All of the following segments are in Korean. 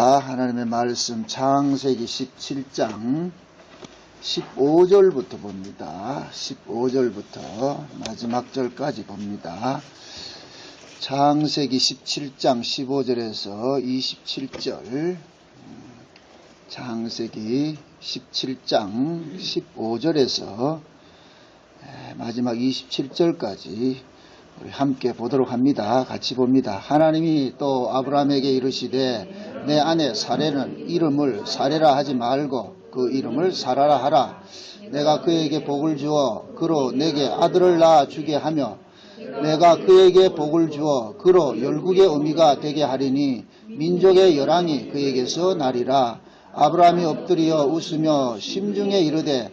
하나님의 말씀 창세기 17장 15절부터 봅니다. 15절부터 마지막 절까지 봅니다. 창세기 17장 15절에서 27절, 창세기 17장 15절에서 마지막 27절까지 우리 함께 보도록 합니다. 같이 봅니다. 하나님이 또 아브라함에게 이르시되 내 아내 사레는 이름을 사레라 하지 말고 그 이름을 사라라 하라. 내가 그에게 복을 주어 그로 내게 아들을 낳아 주게 하며 내가 그에게 복을 주어 그로 열국의 어미가 되게 하리니 민족의 열왕이 그에게서 나리라. 아브라함이 엎드려 웃으며 심중에 이르되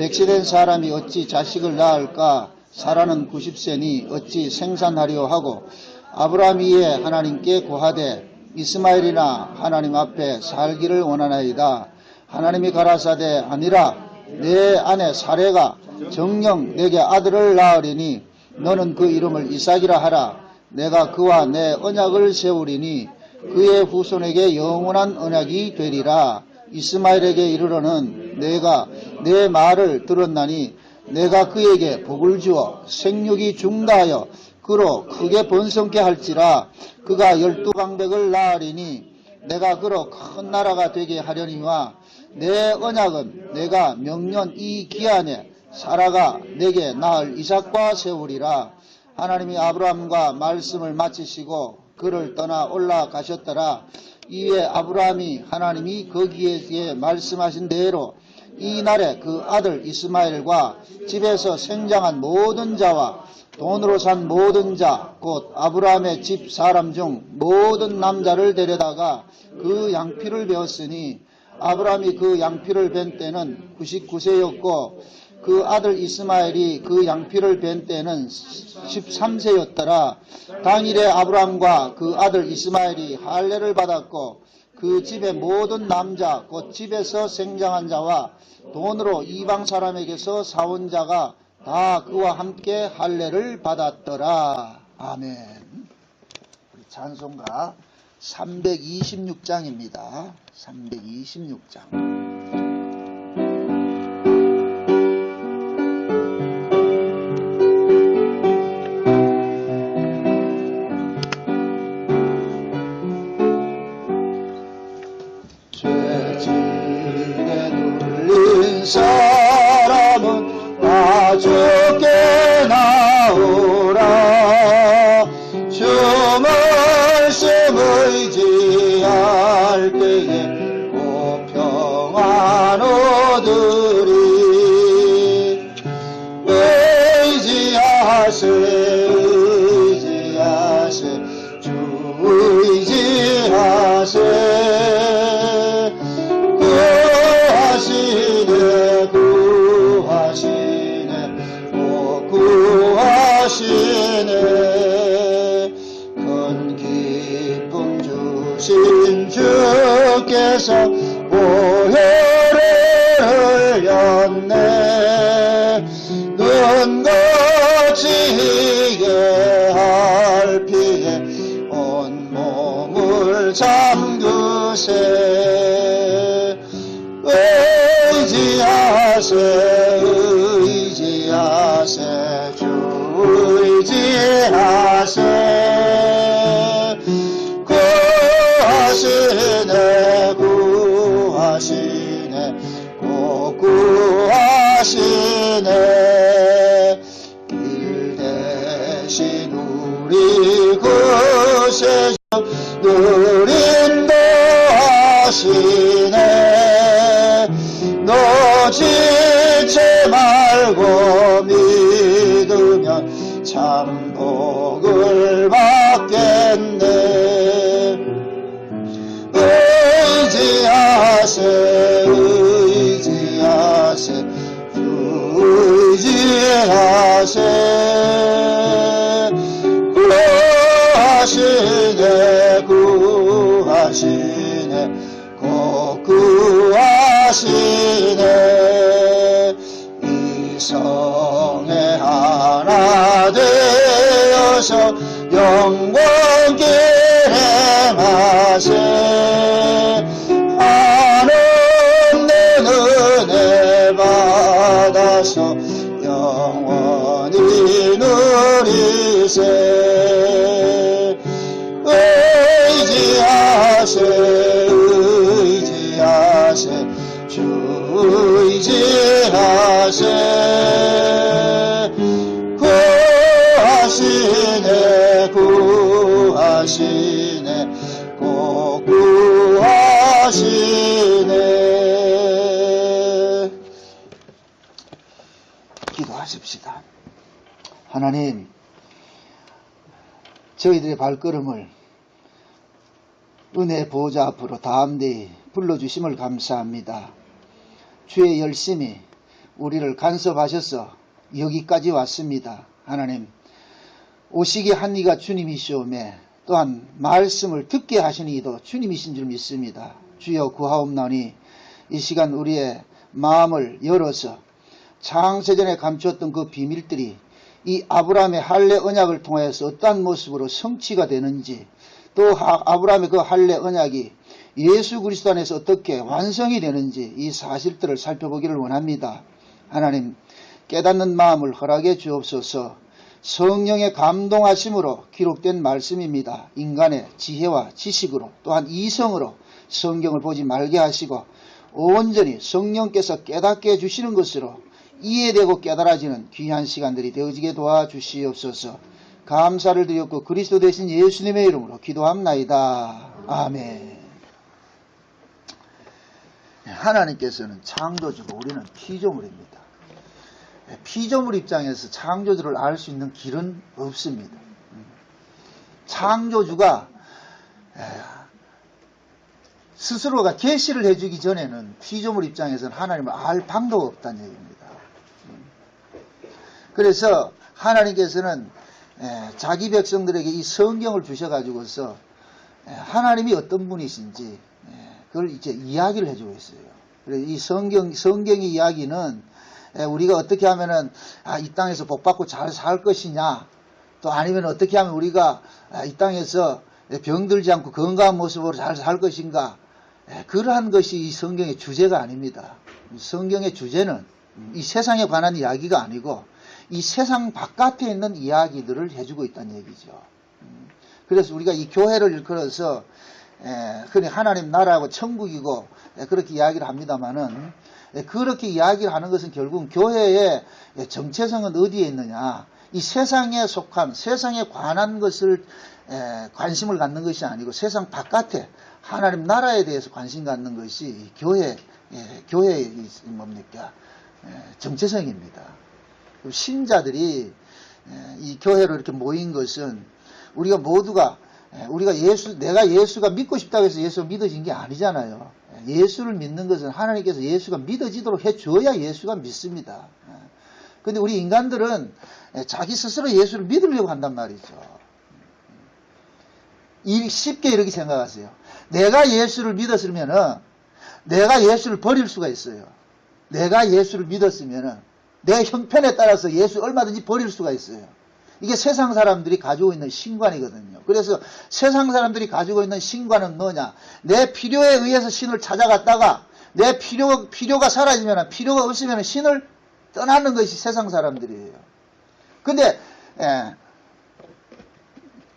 100세 사람이 어찌 자식을 낳을까? 사라는 90세니 어찌 생산하려 하고 아브라함이 이에 하나님께 고하되 이스마엘이나 하나님 앞에 살기를 원하나이다. 하나님이 가라사대 아니라 내 아내 사레가 정녕 내게 아들을 낳으리니 너는 그 이름을 이삭이라 하라. 내가 그와 내 언약을 세우리니 그의 후손에게 영원한 언약이 되리라. 이스마엘에게 이르러는 내가 내 말을 들었나니 내가 그에게 복을 주어 생육이 중다하여 그로 크게 번성케 할지라. 그가 12방백을 낳으리니 내가 그로 큰 나라가 되게 하려니와 내 언약은 내가 명년 이 기한에 사라가 내게 낳을 이삭과 세우리라. 하나님이 아브라함과 말씀을 마치시고 그를 떠나 올라가셨더라. 이에 아브라함이 하나님이 거기에 말씀하신 대로 이 날에 그 아들 이스마엘과 집에서 생장한 모든 자와 돈으로 산 모든 자 곧 아브라함의 집 사람 중 모든 남자를 데려다가 그 양피를 베었으니 아브라함이 그 양피를 벤 때는 99세였고 그 아들 이스마엘이 그 양피를 벤 때는 13세였더라. 당일에 아브라함과 그 아들 이스마엘이 할례를 받았고 그 집의 모든 남자 곧 집에서 생장한 자와 돈으로 이방 사람에게서 사온 자가 다 그와 함께 할례를 받았더라. 아멘. 우리 찬송가 326장입니다. 326장. 사람은 다 죽게 나오라. 주 말씀 의지할 때에 곧 평안 얻으리. 의지하세 의지하세 주 의지하세. 큰 기쁨 주신 주께서 보혈을 흘렸네. 눈 거치게 할 피에 온몸을 잠그세. 의지하세 의지하세 주 의지하세. 구하시네 구하시네 꼭 구하시네. 길 대신 우리 구세주 늘 인도하시네. 너 지체 말고 믿으면 참 복을 받겠네. 의지하세 의지하세 주 의지하세. 구하시네 구하시네 꼭 구하시네. 이성에 하나 되어서 영광 길에 마세. 의지하세 주 의지하세 구하시네 꼭 구하시네. 기도하십시다. 하나님, 저희들의 발걸음을 은혜 보좌 앞으로 담대히 불러주심을 감사합니다. 주의 열심히 우리를 간섭하셔서 여기까지 왔습니다. 하나님, 오시기 한 이가 주님이시오매 또한 말씀을 듣게 하시는 이도 주님이신 줄 믿습니다. 주여 구하옵나니 이 시간 우리의 마음을 열어서 창세전에 감추었던 그 비밀들이 이 아브라함의 할례 언약을 통해서 어떠한 모습으로 성취가 되는지, 또 아브라함의 그 할례 언약이 예수 그리스도 안에서 어떻게 완성이 되는지 이 사실들을 살펴보기를 원합니다. 하나님, 깨닫는 마음을 허락해 주옵소서. 성령의 감동하심으로 기록된 말씀입니다. 인간의 지혜와 지식으로 또한 이성으로 성경을 보지 말게 하시고 온전히 성령께서 깨닫게 해주시는 것으로 이해되고 깨달아지는 귀한 시간들이 되어지게 도와주시옵소서. 감사를 드렸고 그리스도 대신 예수님의 이름으로 기도합나이다. 아멘. 하나님께서는 창조주고 우리는 피조물입니다. 피조물 입장에서 창조주를 알 수 있는 길은 없습니다. 창조주가 스스로가 계시를 해주기 전에는 피조물 입장에서는 하나님을 알 방도가 없다는 얘기입니다. 그래서 하나님께서는 자기 백성들에게 이 성경을 주셔가지고서 하나님이 어떤 분이신지 그걸 이제 이야기를 해주고 있어요. 그래서 이 성경의 이야기는 우리가 어떻게 하면은 이 땅에서 복받고 잘 살 것이냐, 또 아니면 어떻게 하면 우리가 이 땅에서 병들지 않고 건강한 모습으로 잘 살 것인가, 그러한 것이 이 성경의 주제가 아닙니다. 성경의 주제는 이 세상에 관한 이야기가 아니고 이 세상 바깥에 있는 이야기들을 해주고 있다는 얘기죠. 그래서 우리가 이 교회를 일컬어서 그냥 하나님 나라하고 천국이고 그렇게 이야기를 합니다만은, 그렇게 이야기를 하는 것은 결국 교회의 정체성은 어디에 있느냐, 이 세상에 속한, 세상에 관한 것을 관심을 갖는 것이 아니고 세상 바깥에 하나님 나라에 대해서 관심 갖는 것이 교회의 뭡니까? 정체성입니다. 신자들이 이 교회로 이렇게 모인 것은 우리가 모두가 내가 예수가 믿고 싶다고 해서 예수가 믿어진 게 아니잖아요. 예수를 믿는 것은 하나님께서 예수가 믿어지도록 해줘야 예수가 믿습니다. 근데 우리 인간들은 자기 스스로 예수를 믿으려고 한단 말이죠. 쉽게 이렇게 생각하세요. 내가 예수를 믿었으면은 내가 예수를 버릴 수가 있어요. 내가 예수를 믿었으면은 내 형편에 따라서 예수 얼마든지 버릴 수가 있어요. 이게 세상 사람들이 가지고 있는 신관이거든요. 그래서 세상 사람들이 가지고 있는 신관은 뭐냐? 내 필요에 의해서 신을 찾아갔다가 내 필요가 사라지면, 필요가 없으면 신을 떠나는 것이 세상 사람들이에요. 근데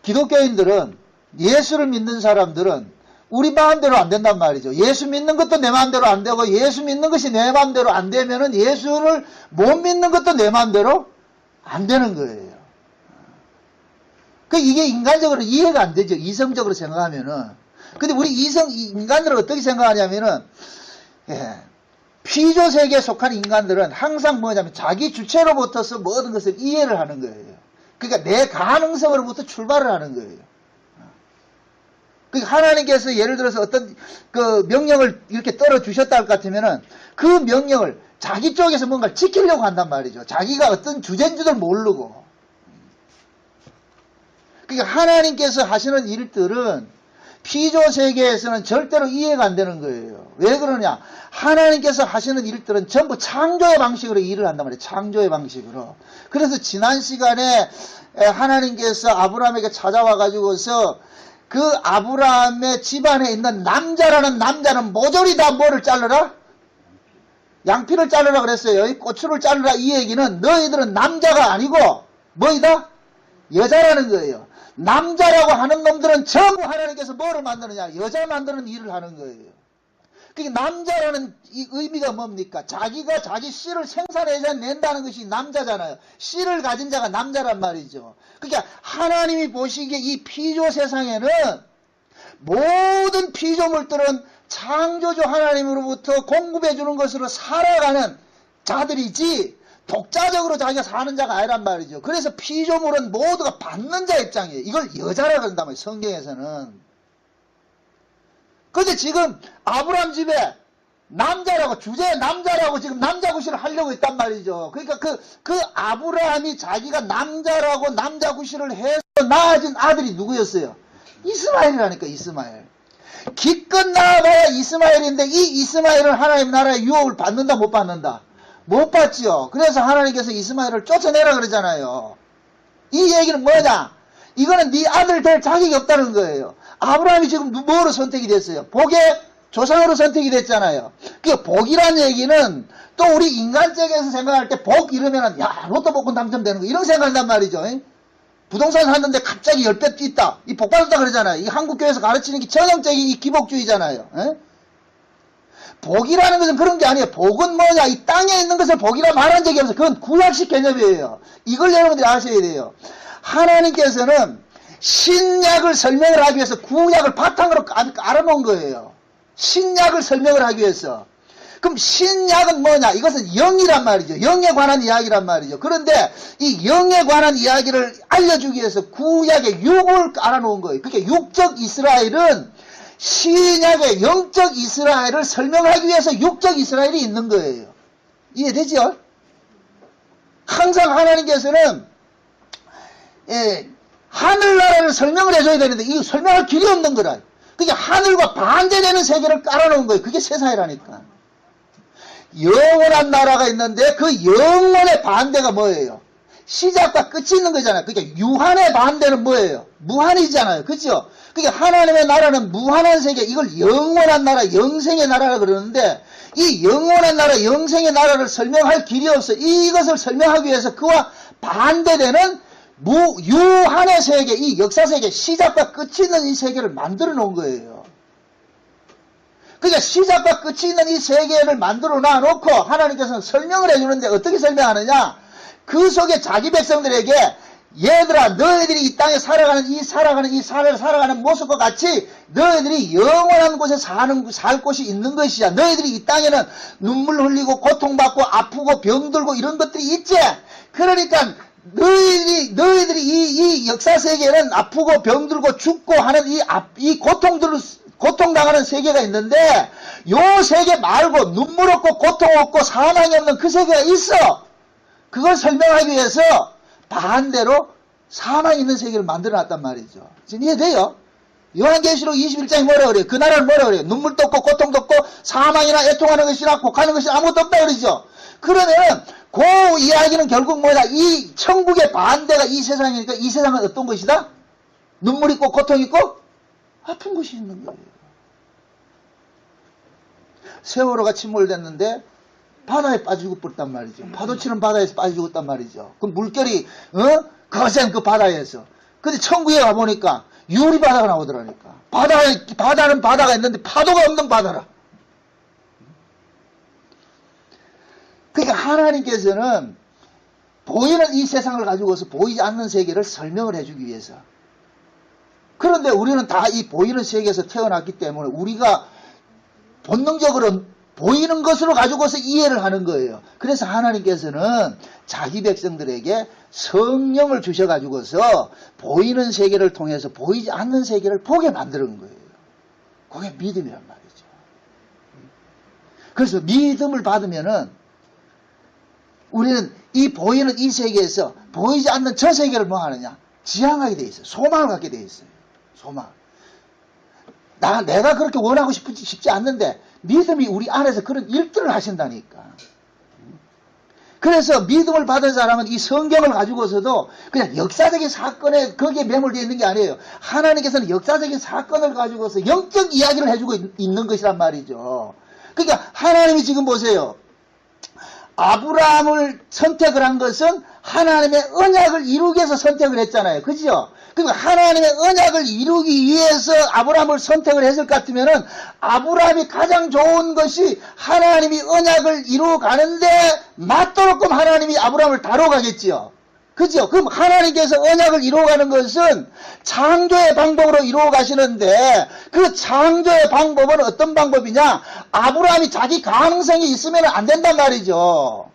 기독교인들은, 예수를 믿는 사람들은 우리 마음대로 안 된단 말이죠. 예수 믿는 것도 내 마음대로 안 되고, 예수 믿는 것이 내 마음대로 안 되면은 예수를 못 믿는 것도 내 마음대로 안 되는 거예요. 이게 인간적으로 이해가 안 되죠. 이성적으로 생각하면은. 근데 우리 인간들은 어떻게 생각하냐면은, 피조 세계에 속한 인간들은 항상 뭐냐면 자기 주체로부터서 모든 것을 이해를 하는 거예요. 그러니까 내 가능성으로부터 출발을 하는 거예요. 그러니까 하나님께서 예를 들어서 어떤 그 명령을 이렇게 떨어주셨다 할 것 같으면은 그 명령을 자기 쪽에서 뭔가를 지키려고 한단 말이죠. 자기가 어떤 주제인 줄을 모르고. 그러니까 하나님께서 하시는 일들은 피조 세계에서는 절대로 이해가 안 되는 거예요. 왜 그러냐? 하나님께서 하시는 일들은 전부 창조의 방식으로 일을 한단 말이에요. 창조의 방식으로. 그래서 지난 시간에 하나님께서 아브라함에게 찾아와 가지고서 그 아브라함의 집안에 있는 남자라는 남자는 모조리 다 뭐를 자르라? 양피를 자르라 그랬어요. 이 고추를 자르라, 이 얘기는 너희들은 남자가 아니고 뭐이다? 여자라는 거예요. 남자라고 하는 놈들은 전부 하나님께서 뭐를 만드느냐? 여자 만드는 일을 하는 거예요. 그러니까 남자라는 이 의미가 뭡니까? 자기가 자기 씨를 생산해낸다는 것이 남자잖아요. 씨를 가진 자가 남자란 말이죠. 그러니까 하나님이 보시기에 이 피조 세상에는 모든 피조물들은 창조주 하나님으로부터 공급해 주는 것으로 살아가는 자들이지 독자적으로 자기가 사는 자가 아니란 말이죠. 그래서 피조물은 모두가 받는 자 입장이에요. 이걸 여자라 그런단 말이에요. 성경에서는. 근데 지금 아브라함 집에 남자라고, 주제 남자라고 지금 남자 구실을 하려고 했단 말이죠. 그러니까 그 아브라함이 자기가 남자라고 남자 구실을 해서 낳아진 아들이 누구였어요? 이스마엘이라니까, 이스마엘. 기껏 낳아봐야 이스마엘인데 이 이스마엘은 하나님 나라의 유업을 받는다, 못 받는다? 못 받지요. 그래서 하나님께서 이스마엘을 쫓아내라 그러잖아요. 이 얘기는 뭐냐? 이거는 네 아들 될 자격이 없다는 거예요. 아브라함이 지금 뭐로 선택이 됐어요? 복의 조상으로 선택이 됐잖아요. 그 복이란 얘기는 또 우리 인간적에서 생각할 때 복 이러면은 야 로또 복권 당첨되는 거 이런 생각한단 말이죠. 부동산 샀는데 갑자기 10배 뛰었다. 이 복 받았다 그러잖아요. 이 한국교회에서 가르치는 게 전형적인 이 기복주의잖아요. 복이라는 것은 그런 게 아니에요. 복은 뭐냐? 이 땅에 있는 것을 복이라 말한 적이 없어요. 그건 구약식 개념이에요. 이걸 여러분들이 아셔야 돼요. 하나님께서는 신약을 설명을 하기 위해서 구약을 바탕으로 깔아놓은 거예요. 신약을 설명을 하기 위해서. 그럼 신약은 뭐냐? 이것은 영이란 말이죠. 영에 관한 이야기란 말이죠. 그런데 이 영에 관한 이야기를 알려주기 위해서 구약의 육을 깔아놓은 거예요. 그러니까 육적 이스라엘은 신약의 영적 이스라엘을 설명하기 위해서 육적 이스라엘이 있는 거예요. 이해되죠? 항상 하나님께서는 하늘나라를 설명을 해줘야 되는데 이 설명할 길이 없는 거라. 그게 하늘과 반대되는 세계를 깔아놓은 거예요. 그게 세상이라니까. 영원한 나라가 있는데 그 영원의 반대가 뭐예요? 시작과 끝이 있는 거잖아요. 그러니까 유한의 반대는 뭐예요? 무한이잖아요. 그죠? 그러니까 하나님의 나라는 무한한 세계, 이걸 영원한 나라, 영생의 나라라 그러는데 이 영원한 나라, 영생의 나라를 설명할 길이 없어. 이것을 설명하기 위해서 그와 반대되는 유한의 세계, 이 역사 세계, 시작과 끝이 있는 이 세계를 만들어 놓은 거예요. 그러니까 시작과 끝이 있는 이 세계를 만들어 놔놓고 하나님께서는 설명을 해주는데 어떻게 설명하느냐? 그 속에 자기 백성들에게 얘들아 너희들이 이 땅에 살아가는 이 사회를 살아가는 모습과 같이 너희들이 영원한 곳에 살 곳이 있는 것이야. 너희들이 이 땅에는 눈물 흘리고 고통받고 아프고 병들고 이런 것들이 있지. 그러니까 너희들이 이 역사 세계에는 아프고 병들고 죽고 하는 이 고통당하는 세계가 있는데 요 세계 말고 눈물 없고 고통 없고 사망이 없는 그 세계가 있어. 그걸 설명하기 위해서 반대로 사망이 있는 세계를 만들어 놨단 말이죠. 지금 이해돼요? 요한계시록 21장이 뭐라 그래요? 그 나라는 뭐라 그래요? 눈물도 없고 고통도 없고 사망이나 애통하는 것이나 곡하는 것이나 아무것도 없다 그러죠. 그러면 그 이야기는 결국 뭐냐? 이 천국의 반대가 이 세상이니까 이 세상은 어떤 것이다? 눈물 있고 고통 있고 아픈 것이 있는 거예요. 세월호가 침몰됐는데 바다에 빠져 죽었단 말이죠. 파도 치는 바다에서 빠져 죽었단 말이죠. 그 물결이 거센 그 바다에서. 근데 천국에 가보니까 유리바다가 나오더라니까. 바다는 바다가 있는데 파도가 없는 바다라. 그러니까 하나님께서는 보이는 이 세상을 가지고서 보이지 않는 세계를 설명을 해주기 위해서. 그런데 우리는 다 이 보이는 세계에서 태어났기 때문에 우리가 본능적으로 보이는 것으로 가지고서 이해를 하는 거예요. 그래서 하나님께서는 자기 백성들에게 성령을 주셔가지고서 보이는 세계를 통해서 보이지 않는 세계를 보게 만드는 거예요. 그게 믿음이란 말이죠. 그래서 믿음을 받으면은 우리는 이 보이는 이 세계에서 보이지 않는 저 세계를 뭐 하느냐? 지향하게 돼 있어요. 소망을 갖게 돼 있어요. 소망. 내가 그렇게 원하고 싶지 않는데 믿음이 우리 안에서 그런 일들을 하신다니까. 그래서 믿음을 받은 사람은 이 성경을 가지고서도 그냥 역사적인 사건에 거기에 매몰되어 있는 게 아니에요. 하나님께서는 역사적인 사건을 가지고서 영적 이야기를 해주고 있는 것이란 말이죠. 그러니까 하나님이 지금 보세요. 아브라함을 선택을 한 것은 하나님의 언약을 이루기 위해서 선택을 했잖아요. 그죠? 그러니까 하나님의 언약을 이루기 위해서 아브라함을 선택을 했을 것 같으면은 아브라함이 가장 좋은 것이 하나님이 언약을 이루어 가는데 맞도록끔 하나님이 아브라함을 다뤄가겠지요. 그죠? 그럼 하나님께서 언약을 이루어가는 것은 창조의 방법으로 이루어 가시는데 그 창조의 방법은 어떤 방법이냐? 아브라함이 자기 가능성이 있으면 안 된단 말이죠.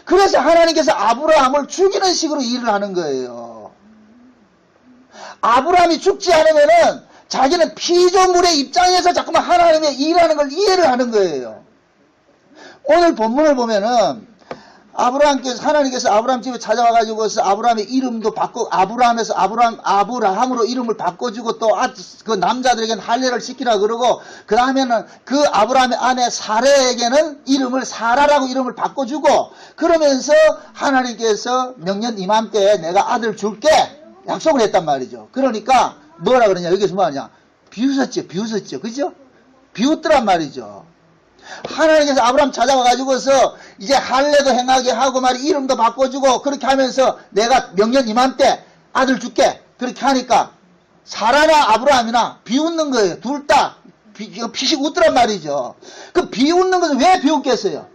그래서 하나님께서 아브라함을 죽이는 식으로 일을 하는 거예요. 아브라함이 죽지 않으면은 자기는 피조물의 입장에서 자꾸만 하나님의 일하는 걸 이해를 하는 거예요. 오늘 본문을 보면은 하나님께서 아브라함 집에 찾아와가지고서 아브라함의 이름도 바꿔, 아브라함에서 아브라함으로 이름을 바꿔주고 또 그 남자들에게는 할례를 시키라 그러고, 그 다음에는 그 아브라함의 아내 사레에게는 이름을 사라라고 이름을 바꿔주고, 그러면서 하나님께서 명년 이맘때에 내가 아들 줄게 약속을 했단 말이죠. 그러니까 뭐라 그러냐, 여기서 뭐하냐, 비웃었죠. 그죠? 비웃더란 말이죠. 하나님께서 아브라함 찾아와가지고서 이제 할례도 행하게 하고 말이 이름도 바꿔주고 그렇게 하면서 내가 명년 이맘때 아들 줄게 그렇게 하니까 사라나 아브라함이나 비웃는 거예요. 둘 다 피식 웃더란 말이죠. 그 비웃는 것은 왜 비웃겠어요?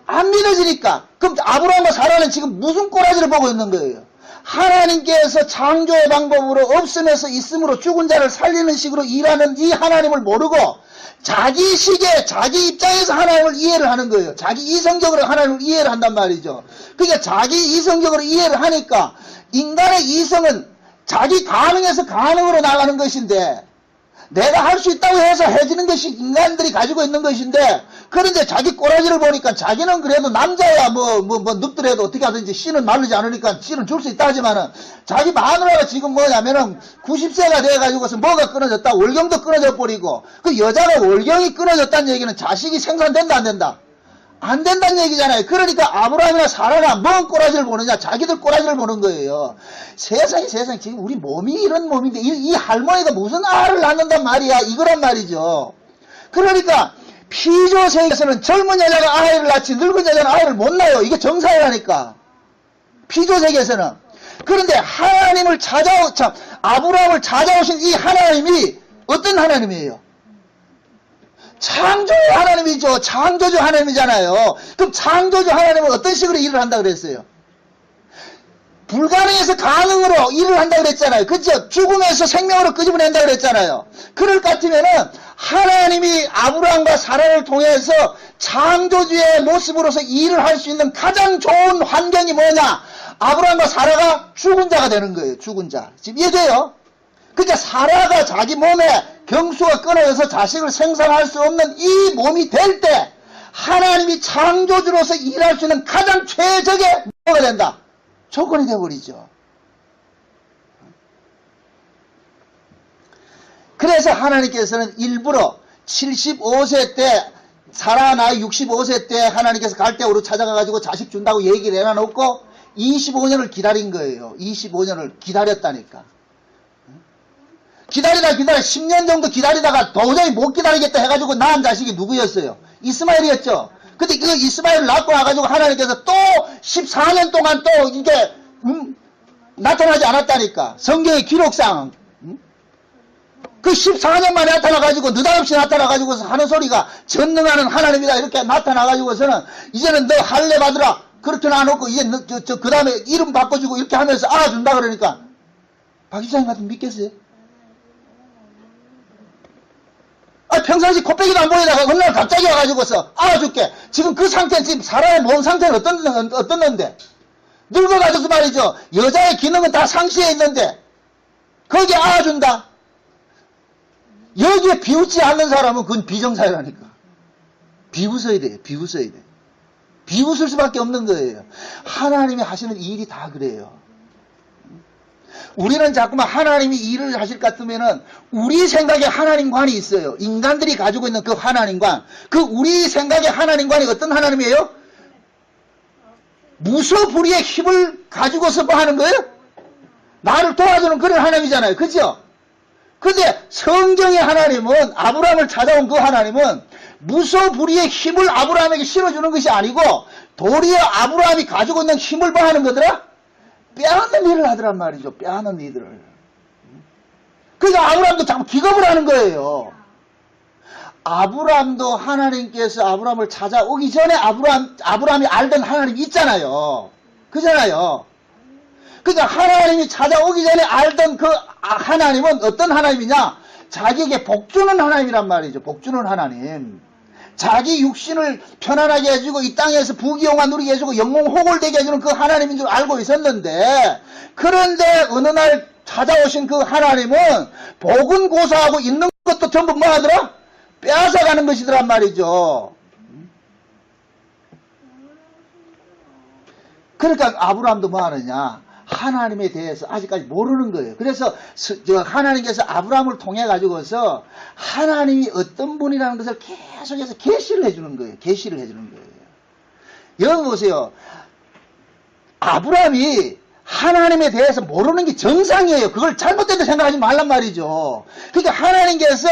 안 믿어지니까. 그럼 아브라함과 사라는 지금 무슨 꼬라지를 보고 있는 거예요? 하나님께서 창조의 방법으로 없음에서 있음으로 죽은 자를 살리는 식으로 일하는 이 하나님을 모르고 자기 시기에 자기 입장에서 하나님을 이해를 하는 거예요. 자기 이성적으로 하나님을 이해를 한단 말이죠. 그러니까 자기 이성적으로 이해를 하니까 인간의 이성은 자기 가능에서 가능으로 나가는 것인데 내가 할 수 있다고 해서 해지는 것이 인간들이 가지고 있는 것인데, 그런데 자기 꼬라지를 보니까 자기는 그래도 남자야 늙더라도 어떻게 하든지 씨는 마르지 않으니까 씨는 줄 수 있다 하지만은 자기 마누라가 지금 뭐냐면은 90세가 돼가지고서 뭐가 끊어졌다, 월경도 끊어져 버리고, 그 여자가 월경이 끊어졌다는 얘기는 자식이 생산된다 안 된다? 안 된다는 얘기잖아요. 그러니까 아브라함이나 사라가 뭔 꼬라지를 보느냐? 자기들 꼬라지를 보는 거예요. 세상에 지금 우리 몸이 이런 몸인데 이 할머니가 무슨 아를 낳는단 말이야, 이거란 말이죠. 그러니까 피조 세계에서는 젊은 여자가 아이를 낳지 늙은 여자는 아이를 못 낳아요. 이게 정사라니까. 피조 세계에서는. 그런데 하나님을 아브라함을 찾아오신 이 하나님이 어떤 하나님이에요? 창조의 하나님이죠. 창조주 하나님이잖아요. 그럼 창조주 하나님은 어떤 식으로 일을 한다 그랬어요? 불가능해서 가능으로 일을 한다 그랬잖아요. 그죠? 죽음에서 생명으로 끄집어낸다 그랬잖아요. 그럴 것 같으면은 하나님이 아브라함과 사라를 통해서 창조주의 모습으로서 일을 할 수 있는 가장 좋은 환경이 뭐냐? 아브라함과 사라가 죽은 자가 되는 거예요. 죽은 자. 지금 이해돼요? 그러니까 사라가 자기 몸에 경수가 끊어져서 자식을 생산할 수 없는 이 몸이 될 때 하나님이 창조주로서 일할 수 있는 가장 최적의 뭐가 된다? 조건이 되어버리죠. 그래서 하나님께서는 일부러 75세 때 사라 나이 65세 때 하나님께서 갈대우로 찾아가가지고 자식 준다고 얘기를 해놔놓고 25년을 기다린 거예요. 25년을 기다렸다니까. 기다리다 10년 정도 기다리다가 도저히 못 기다리겠다 해가지고 낳은 자식이 누구였어요? 이스마엘이었죠. 근데 그 이스마엘을 낳고 나가지고 하나님께서 또 14년 동안 또 이게 나타나지 않았다니까. 성경의 기록상 그 14년 만에 나타나가지고 느닷없이 나타나가지고서 하는 소리가 전능하는 하나님이다 이렇게 나타나가지고서는 이제는 너 할례 받으라 그렇게 놔놓고 이제 그 다음에 이름 바꿔주고 이렇게 하면서 알아준다 그러니까 박 집사님 같으면 믿겠어요? 평상시 코빼기도 안 보이다가 어느 날 갑자기 와가지고서 알아줄게. 지금 그 상태는 지금 사람의 몸 상태는 어떻는데? 늙어가지고서 말이죠. 여자의 기능은 다 상시해 있는데 거기에 알아준다. 여기에 비웃지 않는 사람은 그건 비정사라니까. 비웃어야 돼. 비웃을 수밖에 없는 거예요. 하나님이 하시는 일이 다 그래요. 우리는 자꾸만 하나님이 일을 하실 것 같으면은 우리 생각에 하나님관이 있어요. 인간들이 가지고 있는 그 하나님관. 그 우리 생각의 하나님관이 어떤 하나님이에요? 무소불위의 힘을 가지고서 뭐 하는 거예요? 나를 도와주는 그런 하나님이잖아요. 그죠? 근데 성경의 하나님은, 아브라함을 찾아온 그 하나님은 무소불위의 힘을 아브라함에게 실어주는 것이 아니고 도리어 아브라함이 가지고 있는 힘을 뭐 하는 거더라? 빼앗는 일을 하더란 말이죠. 빼앗는 일을. 그러니까 아브라함도 자꾸 기겁을 하는 거예요. 아브라함도 하나님께서 아브라함을 찾아오기 전에 아브라함이 알던 하나님이 있잖아요. 그잖아요. 그러니까 하나님이 찾아오기 전에 알던 그 하나님은 어떤 하나님이냐? 자기에게 복주는 하나님이란 말이죠. 복주는 하나님. 자기 육신을 편안하게 해주고 이 땅에서 부귀영화 누리게 해주고 영웅 호골되게 해주는 그 하나님인 줄 알고 있었는데, 그런데 어느 날 찾아오신 그 하나님은 복은 고사하고 있는 것도 전부 뭐 하더라? 빼앗아가는 것이더란 말이죠. 그러니까 아브라함도 뭐 하느냐? 하나님에 대해서 아직까지 모르는 거예요. 그래서 하나님께서 아브라함을 통해 가지고서 하나님이 어떤 분이라는 것을 계속해서 계시를 해주는 거예요. 계시를 해주는 거예요. 여기 보세요. 아브라함이 하나님에 대해서 모르는 게 정상이에요. 그걸 잘못됐다 생각하지 말란 말이죠. 그러니까 하나님께서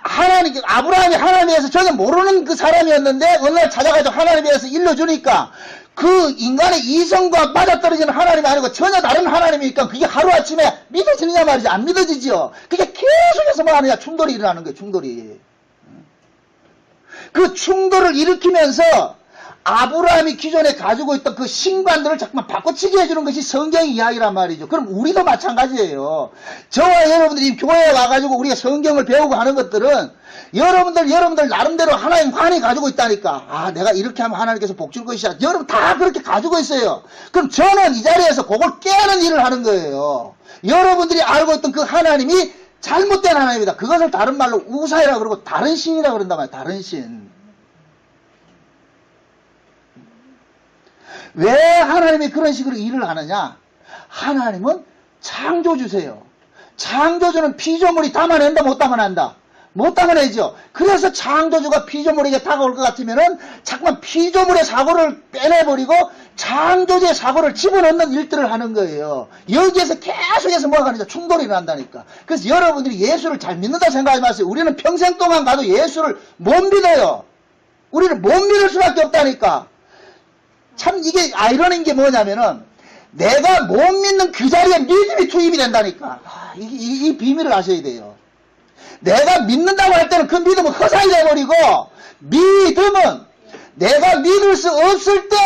아브라함이 하나님에 대해서 전혀 모르는 그 사람이었는데 어느 날 찾아가지고 하나님에 대해서 일러주니까 그 인간의 이성과 맞아떨어지는 하나님이 아니고 전혀 다른 하나님이니까 그게 하루아침에 믿어지느냐 말이지. 안 믿어지죠. 그게 계속해서 뭐 하느냐? 충돌이 일어나는 거예요. 충돌이. 그 충돌을 일으키면서 아브라함이 기존에 가지고 있던 그 신관들을 자꾸만 바꿔치기 해주는 것이 성경의 이야기란 말이죠. 그럼 우리도 마찬가지예요. 저와 여러분들이 교회에 와가지고 우리가 성경을 배우고 하는 것들은 여러분들 나름대로 하나님 환히 가지고 있다니까. 아, 내가 이렇게 하면 하나님께서 복 줄 것이야. 여러분 다 그렇게 가지고 있어요. 그럼 저는 이 자리에서 그걸 깨는 일을 하는 거예요. 여러분들이 알고 있던 그 하나님이 잘못된 하나님이다. 그것을 다른 말로 우사이라고 그러고 다른 신이라고 그런단 말이에요. 다른 신. 왜 하나님이 그런 식으로 일을 하느냐? 하나님은 창조주세요. 창조주는 피조물이 담아낸다, 못 담아낸다? 못 담아내죠. 그래서 창조주가 피조물에게 다가올 것 같으면은 자꾸만 피조물의 사고를 빼내버리고 창조주의 사고를 집어넣는 일들을 하는 거예요. 여기에서 계속해서 뭐가 가니까 충돌이 일어난다니까. 그래서 여러분들이 예수를 잘 믿는다 생각하지 마세요. 우리는 평생 동안 가도 예수를 못 믿어요. 우리는 못 믿을 수밖에 없다니까. 참 이게 아이러니인 게 뭐냐면은 내가 못 믿는 그 자리에 믿음이 투입이 된다니까. 이 비밀을 아셔야 돼요. 내가 믿는다고 할 때는 그 믿음은 허상이 돼버리고, 믿음은 내가 믿을 수 없을 때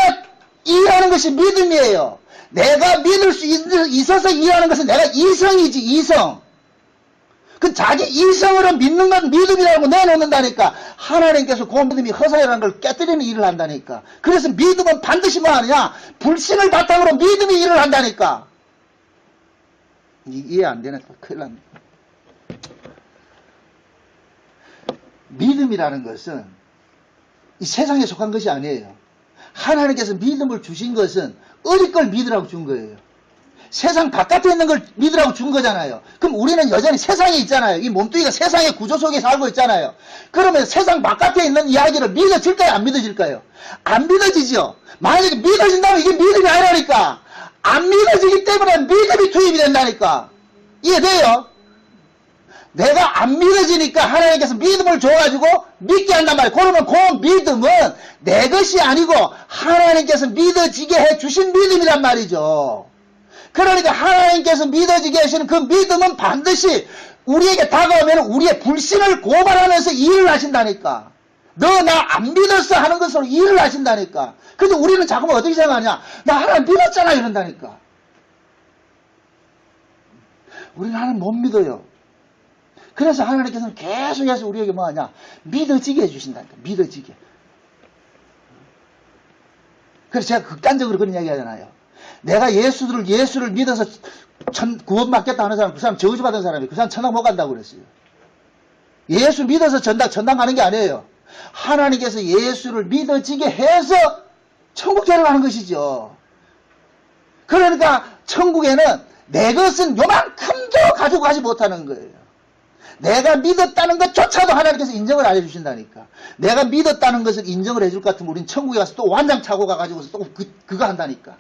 일하는 것이 믿음이에요. 내가 믿을 수 있어서 일하는 것은 내가 이성이지, 이성. 그 자기 이성으로 믿는 건 믿음이라고 내놓는다니까. 하나님께서 그 믿음이 허사이라는 걸 깨뜨리는 일을 한다니까. 그래서 믿음은 반드시 뭐 하느냐? 불신을 바탕으로 믿음이 일을 한다니까. 이해 안 되네. 큰일 났네. 믿음이라는 것은 이 세상에 속한 것이 아니에요. 하나님께서 믿음을 주신 것은 어디 걸 믿으라고 준 거예요. 세상 바깥에 있는 걸 믿으라고 준 거잖아요. 그럼 우리는 여전히 세상에 있잖아요. 이 몸뚱이가 세상의 구조 속에 살고 있잖아요. 그러면 세상 바깥에 있는 이야기를 믿어질까요? 안 믿어질까요? 안 믿어지죠. 만약에 믿어진다면 이게 믿음이 아니라니까. 안 믿어지기 때문에 믿음이 투입이 된다니까. 이해돼요? 내가 안 믿어지니까 하나님께서 믿음을 줘가지고 믿게 한단 말이에요. 그러면 그 믿음은 내 것이 아니고 하나님께서 믿어지게 해주신 믿음이란 말이죠. 그러니까 하나님께서 믿어지게 하시는 그 믿음은 반드시 우리에게 다가오면 우리의 불신을 고발하면서 일을 하신다니까. 너 나 안 믿었어 하는 것으로 일을 하신다니까. 근데 우리는 자꾸만 어떻게 생각하냐? 나 하나님 믿었잖아 이런다니까. 우리는 하나님 못 믿어요. 그래서 하나님께서는 계속해서 우리에게 뭐하냐? 믿어지게 해주신다니까. 믿어지게. 그래서 제가 극단적으로 그런 이야기 하잖아요. 내가 예수를 믿어서 구원받겠다 하는 사람, 그 사람 저주받은 사람이, 그 사람 천당 못 간다고 그랬어요. 예수 믿어서 천당 가는 게 아니에요. 하나님께서 예수를 믿어지게 해서 천국 데려가는 것이죠. 그러니까 천국에는 내 것은 요만큼도 가지고 가지 못하는 거예요. 내가 믿었다는 것조차도 하나님께서 인정을 안 해주신다니까. 내가 믿었다는 것을 인정을 해줄 것 같으면 우린 천국에 가서 또 완장 차고 가가지고서 또 그거 한다니까.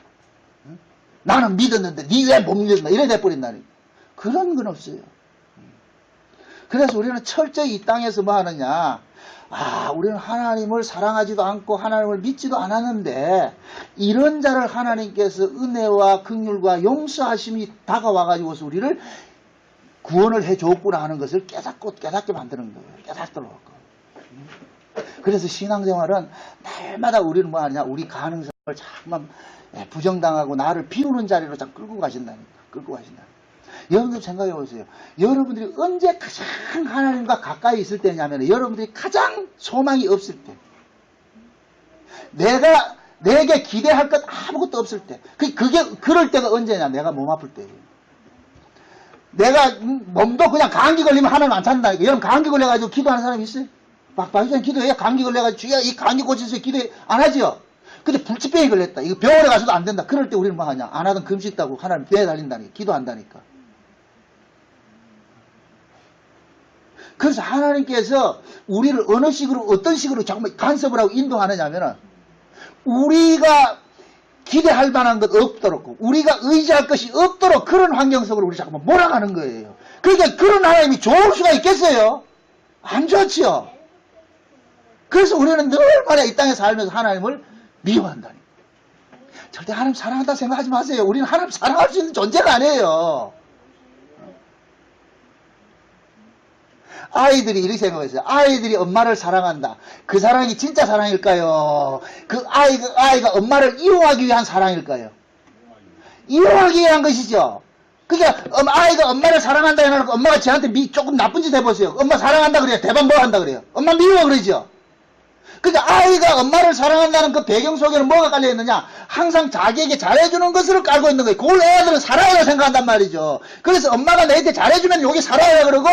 응? 나는 믿었는데 니 왜 못 믿었나 이래 돼버린다니까. 그런 건 없어요. 그래서 우리는 철저히 이 땅에서 뭐 하느냐? 우리는 하나님을 사랑하지도 않고 하나님을 믿지도 않았는데 이런 자를 하나님께서 은혜와 긍휼과 용서하심이 다가와가지고서 우리를 구원을 해줬구나 하는 것을 깨닫게 만드는 거예요. 깨닫도록. 그래서 신앙생활은 날마다 우리는 뭐 하냐, 우리 가능성을 자꾸만 부정당하고 나를 비우는 자리로 자꾸 끌고 가신다니까. 여러분들 생각해 보세요. 여러분들이 언제 가장 하나님과 가까이 있을 때냐면 여러분들이 가장 소망이 없을 때, 내게 기대할 것 아무것도 없을 때, 그럴 때가 언제냐? 내가 몸 아플 때예요. 내가 몸도 그냥 감기 걸리면 하나님 안 찾는다니까. 여러분 감기 걸려가지고 기도하는 사람 있어요? 박사님 기도해. 감기 걸려가지고 주야 이 감기 고쳐서 기도해. 안 하죠? 근데 불치병이 걸렸다. 이거 병원에 가서도 안 된다. 그럴 때 우리는 뭐 하냐? 안 하던 금식 있다고 하나님 배에 달린다니까. 기도한다니까. 그래서 하나님께서 우리를 어느 식으로, 어떤 식으로 정말 간섭을 하고 인도하느냐면은 우리가 기대할 만한 것 없도록, 우리가 의지할 것이 없도록 그런 환경 속으로 우리 자꾸만 몰아가는 거예요. 그러니까 그런 하나님이 좋을 수가 있겠어요? 안 좋지요? 그래서 우리는 늘 말이야, 이 땅에 살면서 하나님을 미워한다니. 절대 하나님 사랑한다 생각하지 마세요. 우리는 하나님 사랑할 수 있는 존재가 아니에요. 아이들이 이렇게 생각했어요. 아이들이 엄마를 사랑한다. 그 사랑이 진짜 사랑일까요? 그 아이가 엄마를 이용하기 위한 사랑일까요? 이용하기 위한 것이죠. 그러니까 아이가 엄마를 사랑한다 해놓고 엄마가 쟤한테 조금 나쁜 짓 해보세요. 엄마 사랑한다 그래요. 대박 뭐 한다 그래요. 엄마 미워 그러죠. 그러니까 아이가 엄마를 사랑한다는 그 배경 속에는 뭐가 깔려있느냐? 항상 자기에게 잘해주는 것으로 깔고 있는 거예요. 그걸 애들은 사랑이라고 생각한단 말이죠. 그래서 엄마가 내한테 잘해주면 여기 사랑이라고 그러고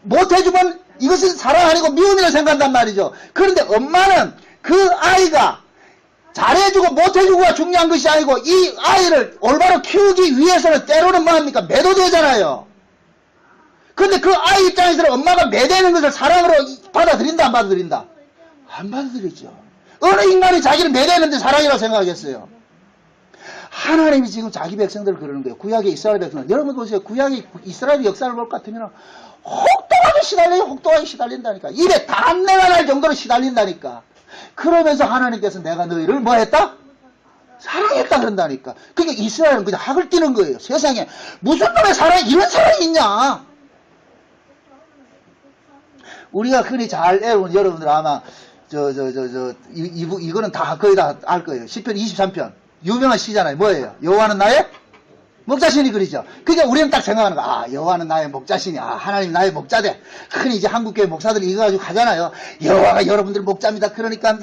못해주면 이것은 사랑 아니고 미움이라고 생각한단 말이죠. 그런데 엄마는 그 아이가 잘해주고 못해주고가 중요한 것이 아니고 이 아이를 올바로 키우기 위해서는 때로는 뭐합니까? 매도되잖아요. 그런데 그 아이 입장에서는 엄마가 매대는 것을 사랑으로 받아들인다 안 받아들인다? 안 받아들이죠. 어느 인간이 자기를 매대는데 사랑이라고 생각하겠어요? 하나님이 지금 자기 백성들을 그러는 거예요. 구약의 이스라엘 백성들. 여러분 보세요. 구약의 이스라엘 역사를 볼 것 같으면 혹독하게 시달린다니까. 입에 담내가 날 정도로 시달린다니까. 그러면서 하나님께서 내가 너희를 뭐 했다? 사랑했다 그런다니까. 그러니까 이스라엘은 그냥 학을 뛰는 거예요. 세상에 무슨 놈의 사랑이 이런 사랑이 있냐? 우리가 흔히 잘 외운 여러분들 아마 이거는 다 거의 다 알 거예요. 시편 23편 유명한 시잖아요. 뭐예요? 여호와는 나의 목자신이 그러죠. 그러니까 우리는 딱 생각하는 거, 여호와는 나의 목자신이, 하나님 나의 목자대. 흔히 이제 한국교회 목사들이 이거 가지고 가잖아요. 여호와가 여러분들 목자입니다. 그러니까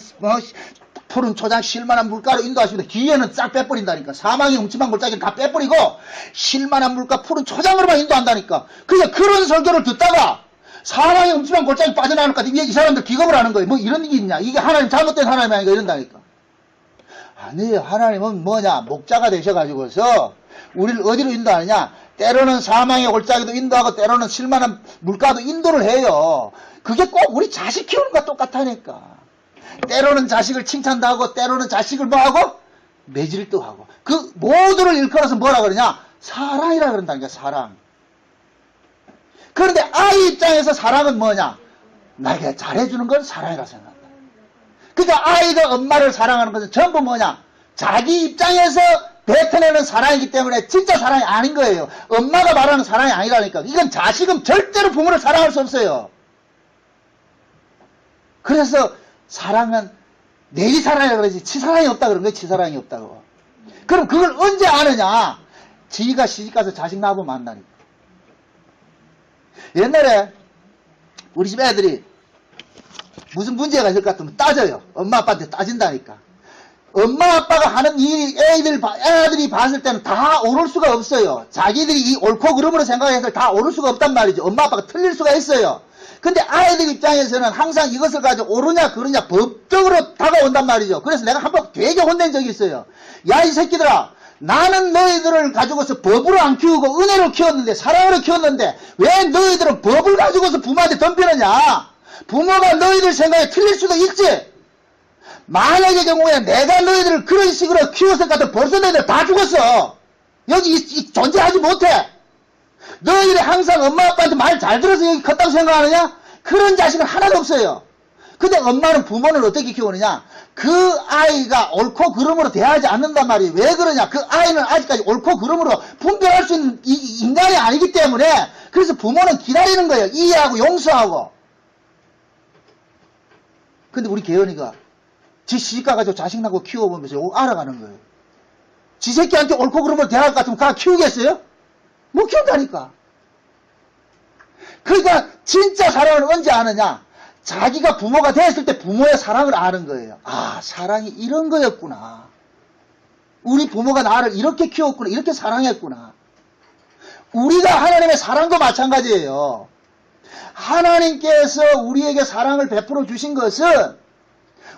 푸른 초장 실만한 물가로 인도하십니다. 뒤에는 싹 빼버린다니까. 사망의 음침한 골짜기를 다 빼버리고 실만한 물가 푸른 초장으로만 인도한다니까. 그러니까 그런 설교를 듣다가 사망의 음침한 골짜기 빠져나가니까 이 사람들 기겁을 하는 거예요. 뭐 이런 일이 있냐. 이게 하나님 잘못된 하나님이 아닌가 이런다니까. 아니에요. 하나님은 뭐냐. 목자가 되셔가지고서 우리를 어디로 인도하느냐? 때로는 사망의 골짜기도 인도하고 때로는 실만한 물가도 인도를 해요. 그게 꼭 우리 자식 키우는 것과 똑같다니까. 때로는 자식을 칭찬도 하고 때로는 자식을 뭐하고? 매질도 하고. 그 모두를 일컬어서 뭐라 그러냐? 사랑이라 그런다니까. 사랑. 그런데 아이 입장에서 사랑은 뭐냐? 나에게 잘해주는 건 사랑이라 생각한다. 그러니까 아이가 엄마를 사랑하는 것은 전부 뭐냐? 자기 입장에서 뱉어내는 사랑이기 때문에 진짜 사랑이 아닌 거예요. 엄마가 말하는 사랑이 아니라니까. 이건 자식은 절대로 부모를 사랑할 수 없어요. 그래서 사랑은 내리 사랑이라 그러지 치사랑이 없다 그런 거예요. 치사랑이 없다고. 그럼 그걸 언제 아느냐? 지가 시집가서 자식 낳아보면 안다니까. 옛날에 우리 집 애들이 무슨 문제가 있을 것 같으면 따져요. 엄마 아빠한테 따진다니까. 엄마 아빠가 하는 일이 애들이 봤을 때는 다 옳을 수가 없어요. 자기들이 이 옳고 그름으로 생각해서 다 옳을 수가 없단 말이죠. 엄마 아빠가 틀릴 수가 있어요. 근데 아이들 입장에서는 항상 이것을 가지고 옳으냐 그르냐 법적으로 다가온단 말이죠. 그래서 내가 한번 되게 혼낸 적이 있어요. 야 이 새끼들아, 나는 너희들을 가지고서 법으로 안 키우고 은혜로 키웠는데, 사랑으로 키웠는데 왜 너희들은 법을 가지고서 부모한테 덤비느냐. 부모가 너희들 생각에 틀릴 수도 있지. 만약의 경우에 내가 너희들을 그런 식으로 키웠을 것 같아 벌써 너희들 다 죽었어. 여기 존재하지 못해. 너희들이 항상 엄마 아빠한테 말 잘 들어서 여기 컸다고 생각하느냐? 그런 자식은 하나도 없어요. 근데 엄마는 부모는 어떻게 키우느냐? 그 아이가 옳고 그름으로 대하지 않는단 말이에요. 왜 그러냐? 그 아이는 아직까지 옳고 그름으로 분별할 수 있는 인간이 아니기 때문에 그래서 부모는 기다리는 거예요. 이해하고 용서하고. 근데 우리 개연이가 지 시집가 가지고 자식 낳고 키워보면서 요거 알아가는 거예요. 지 새끼한테 옳고 그름으로 대할 것 같으면 가 키우겠어요? 못 키운다니까. 그러니까 진짜 사랑을 언제 아느냐? 자기가 부모가 됐을 때 부모의 사랑을 아는 거예요. 아, 사랑이 이런 거였구나. 우리 부모가 나를 이렇게 키웠구나. 이렇게 사랑했구나. 우리가 하나님의 사랑도 마찬가지예요. 하나님께서 우리에게 사랑을 베풀어 주신 것은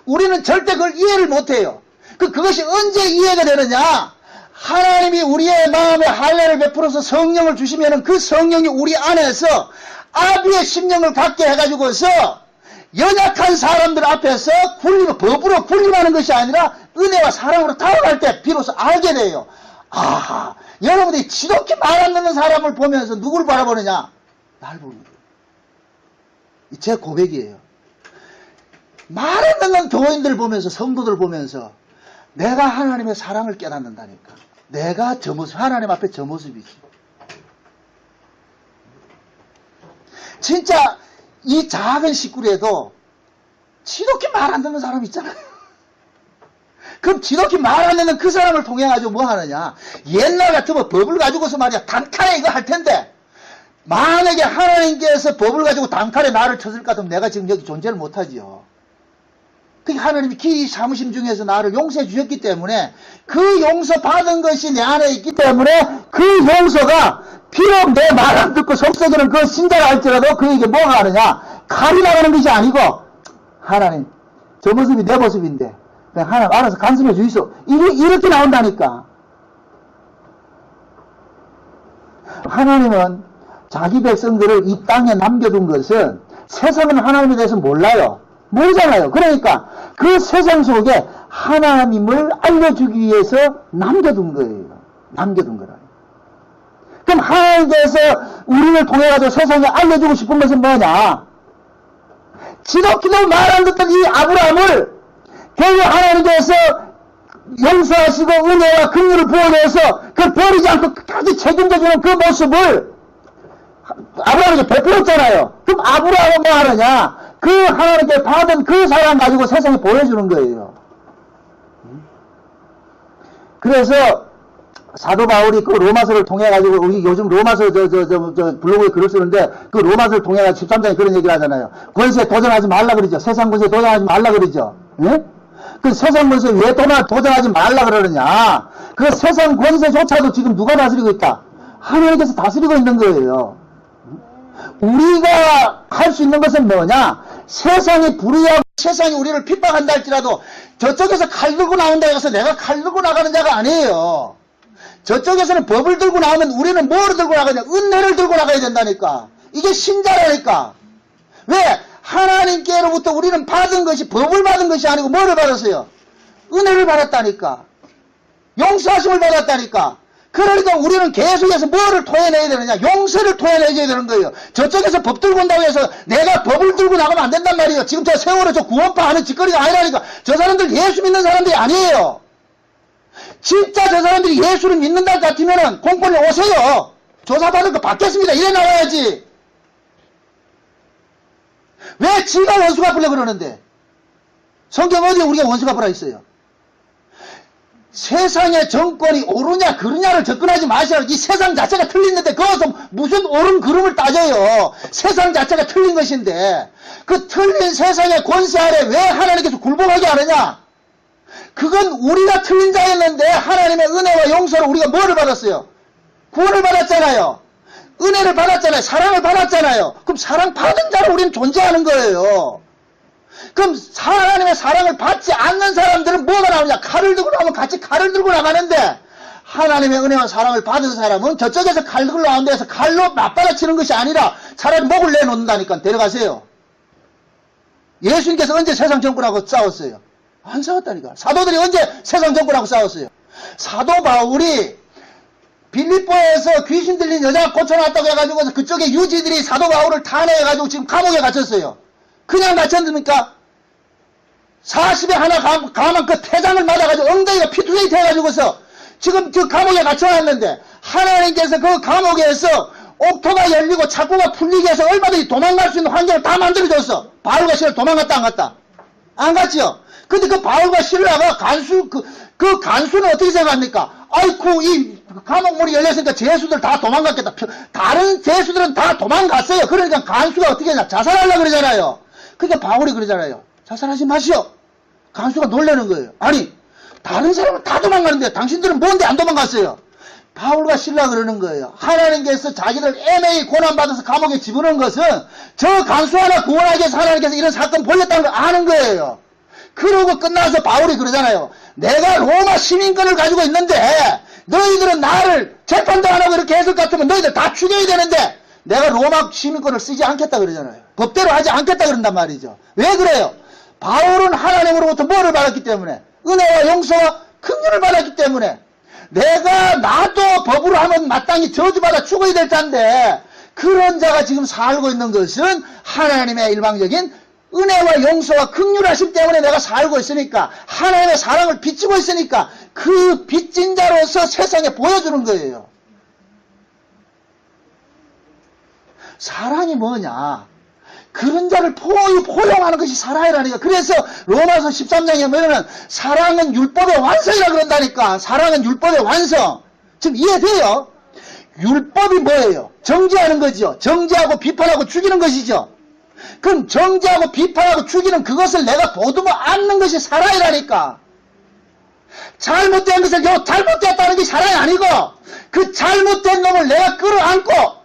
우리는 절대 그걸 이해를 못해요. 그것이 언제 이해가 되느냐? 하나님이 우리의 마음에 할례를 베풀어서 성령을 주시면은 그 성령이 우리 안에서 아비의 심령을 갖게 해가지고서 연약한 사람들 앞에서 법으로 군림하는 것이 아니라 은혜와 사랑으로 다가갈 때 비로소 알게 돼요. 아, 여러분들이 지독히 말 안 듣는 사람을 보면서 누구를 바라보느냐? 날 보는 거예요. 제 고백이에요. 말 안 듣는 교인들 보면서, 성도들 보면서 내가 하나님의 사랑을 깨닫는다니까. 내가 저 모습, 하나님 앞에 저 모습이지. 진짜 이 작은 식구라도 지독히 말 안 듣는 사람 있잖아요. 그럼 지독히 말 안 듣는 그 사람을 통해 가지고 뭐 하느냐? 옛날 같으면 법을 가지고서 말이야 단칼에 이거 할 텐데 만약에 하나님께서 법을 가지고 단칼에 나를 쳤을 것 같으면 내가 지금 여기 존재를 못하지요. 그러니까 하나님이 길이 사무심 중에서 나를 용서해 주셨기 때문에 그 용서 받은 것이 내 안에 있기 때문에 그 용서가 비록 내 말 안 듣고 속썩이는 그 신자가 할지라도 그에게 뭐가 하느냐? 칼이 나가는 것이 아니고 하나님 저 모습이 내 모습인데 그냥 하나님 알아서 간섭해 주이소. 이렇게 나온다니까. 하나님은 자기 백성들을 이 땅에 남겨둔 것은 세상은 하나님에 대해서 몰라요. 모르잖아요. 그러니까 그 세상 속에 하나님을 알려주기 위해서 남겨둔 거예요. 남겨둔 거라. 그럼 하나님께서 우리를 통해가지고 세상에 알려주고 싶은 것은 뭐냐? 지독히도 말 안 듣던 이 아브라함을 결국 하나님께서 용서하시고 은혜와 긍휼을 부어내서 그걸 버리지 않고 끝까지 책임져주는 그 모습을 아브라함에게 베풀었잖아요. 그럼 아브라함은 뭐 하느냐? 그 하나님께 받은 그 사랑 가지고 세상에 보여주는 거예요. 그래서 사도 바울이 그 로마서를 통해 가지고 우리 요즘 로마서 블로그에 글을 쓰는데 그 로마서를 통해 가지고 13장에 그런 얘기를 하잖아요. 권세에 도전하지 말라 그러죠. 세상 권세에 도전하지 말라 그러죠. 예? 그 세상 권세에 왜 도전하지 말라 그러느냐? 그 세상 권세조차도 지금 누가 다스리고 있다? 하나님께서 다스리고 있는 거예요. 우리가 할 수 있는 것은 뭐냐? 세상이 불의하고 세상이 우리를 핍박한다 할지라도 저쪽에서 칼 들고 나온다 해서 내가 칼 들고 나가는 자가 아니에요. 저쪽에서는 법을 들고 나오면 우리는 뭐를 들고 나가냐? 은혜를 들고 나가야 된다니까. 이게 신자라니까. 왜? 하나님께로부터 우리는 받은 것이 법을 받은 것이 아니고 뭐를 받았어요? 은혜를 받았다니까. 용서하심을 받았다니까. 그러니까 우리는 계속해서 뭐를 토해내야 되느냐? 용서를 토해내야 되는 거예요. 저쪽에서 법 들고 온다고 해서 내가 법을 들고 나가면 안 된단 말이에요. 지금 저 세월호 저 구원파 하는 짓거리가 아니라니까. 저 사람들 예수 믿는 사람들이 아니에요. 진짜 저 사람들이 예수를 믿는다 같으면은 공권에 오세요. 조사받을 거 받겠습니다. 이래 나와야지. 왜 지가 원수 갚으려고 그러는데? 성경 어디에 우리가 원수 갚으라 있어요? 세상의 정권이 옳으냐 그르냐를 접근하지 마시라고. 이 세상 자체가 틀린데 거기서 무슨 옳은 그름을 따져요. 세상 자체가 틀린 것인데 그 틀린 세상의 권세 아래 왜 하나님께서 굴복하게 하느냐? 그건 우리가 틀린 자였는데 하나님의 은혜와 용서로 우리가 뭐를 받았어요? 구원을 받았잖아요. 은혜를 받았잖아요. 사랑을 받았잖아요. 그럼 사랑 받은 자로 우리는 존재하는 거예요. 그럼 하나님의 사랑을 받지 않는 사람들은 뭐가 나오냐? 칼을 들고 나오면 같이 칼을 들고 나가는데 하나님의 은혜와 사랑을 받은 사람은 저쪽에서 칼 들고 나온 데서 칼로 맞받아치는 것이 아니라 차라리 목을 내놓는다니까. 데려가세요. 예수님께서 언제 세상 정권하고 싸웠어요? 안 싸웠다니까. 사도들이 언제 세상 정권하고 싸웠어요? 사도 바울이 빌립보에서 귀신 들린 여자 고쳐놨다고 해가지고 그쪽에 유지들이 사도 바울을 탄핵해가지고 지금 감옥에 갇혔어요. 그냥 갇혔습니까? 40에 하나 가면 그 태장을 맞아가지고 엉덩이가 피투성이 돼가지고서 지금 저 감옥에 갇혀놨는데 하나님께서 그 감옥에서 옥토가 열리고 착고가 풀리게 해서 얼마든지 도망갈 수 있는 환경을 다 만들어줬어. 바울과 실라 도망갔다 안 갔다? 안 갔지요. 근데 그 바울과 실라가 그 간수는 어떻게 생각합니까? 아이쿠 이 감옥문이 열렸으니까 죄수들 다 도망갔겠다. 다른 죄수들은 다 도망갔어요. 그러니까 간수가 어떻게 했냐? 자살하려고 그러잖아요. 그러니까 바울이 그러잖아요. 자살하지 마시오. 간수가 놀라는 거예요. 아니 다른 사람은 다 도망가는데 당신들은 뭔데 안 도망갔어요? 바울과 실라 그러는 거예요. 하나님께서 자기를 애매히 고난받아서 감옥에 집어넣은 것은 저 간수 하나 구원하기 위해서 하나님께서 이런 사건 벌였다는 걸 아는 거예요. 그러고 끝나서 바울이 그러잖아요. 내가 로마 시민권을 가지고 있는데 너희들은 나를 재판도 안 하고 이렇게 했을 것 같으면 너희들 다 죽여야 되는데 내가 로마 시민권을 쓰지 않겠다 그러잖아요. 법대로 하지 않겠다 그런단 말이죠. 왜 그래요? 바울은 하나님으로부터 뭐를 받았기 때문에? 은혜와 용서와 긍휼을 받았기 때문에 내가 나도 법으로 하면 마땅히 저주받아 죽어야 될 텐데 그런 자가 지금 살고 있는 것은 하나님의 일방적인 은혜와 용서와 긍휼하심 때문에 내가 살고 있으니까 하나님의 사랑을 비치고 있으니까 그 빚진 자로서 세상에 보여주는 거예요. 사랑이 뭐냐? 그런 자를 포용하는 것이 사랑이라니까. 그래서 로마서 13장에 보면은 사랑은 율법의 완성이라 그런다니까. 사랑은 율법의 완성. 지금 이해돼요? 율법이 뭐예요? 정죄하는 거죠. 정죄하고 비판하고 죽이는 것이죠. 그럼 정죄하고 비판하고 죽이는 그것을 내가 보듬어 안는 것이 사랑이라니까. 잘못된 것을 잘못됐다는 게 사랑이 아니고 그 잘못된 놈을 내가 끌어안고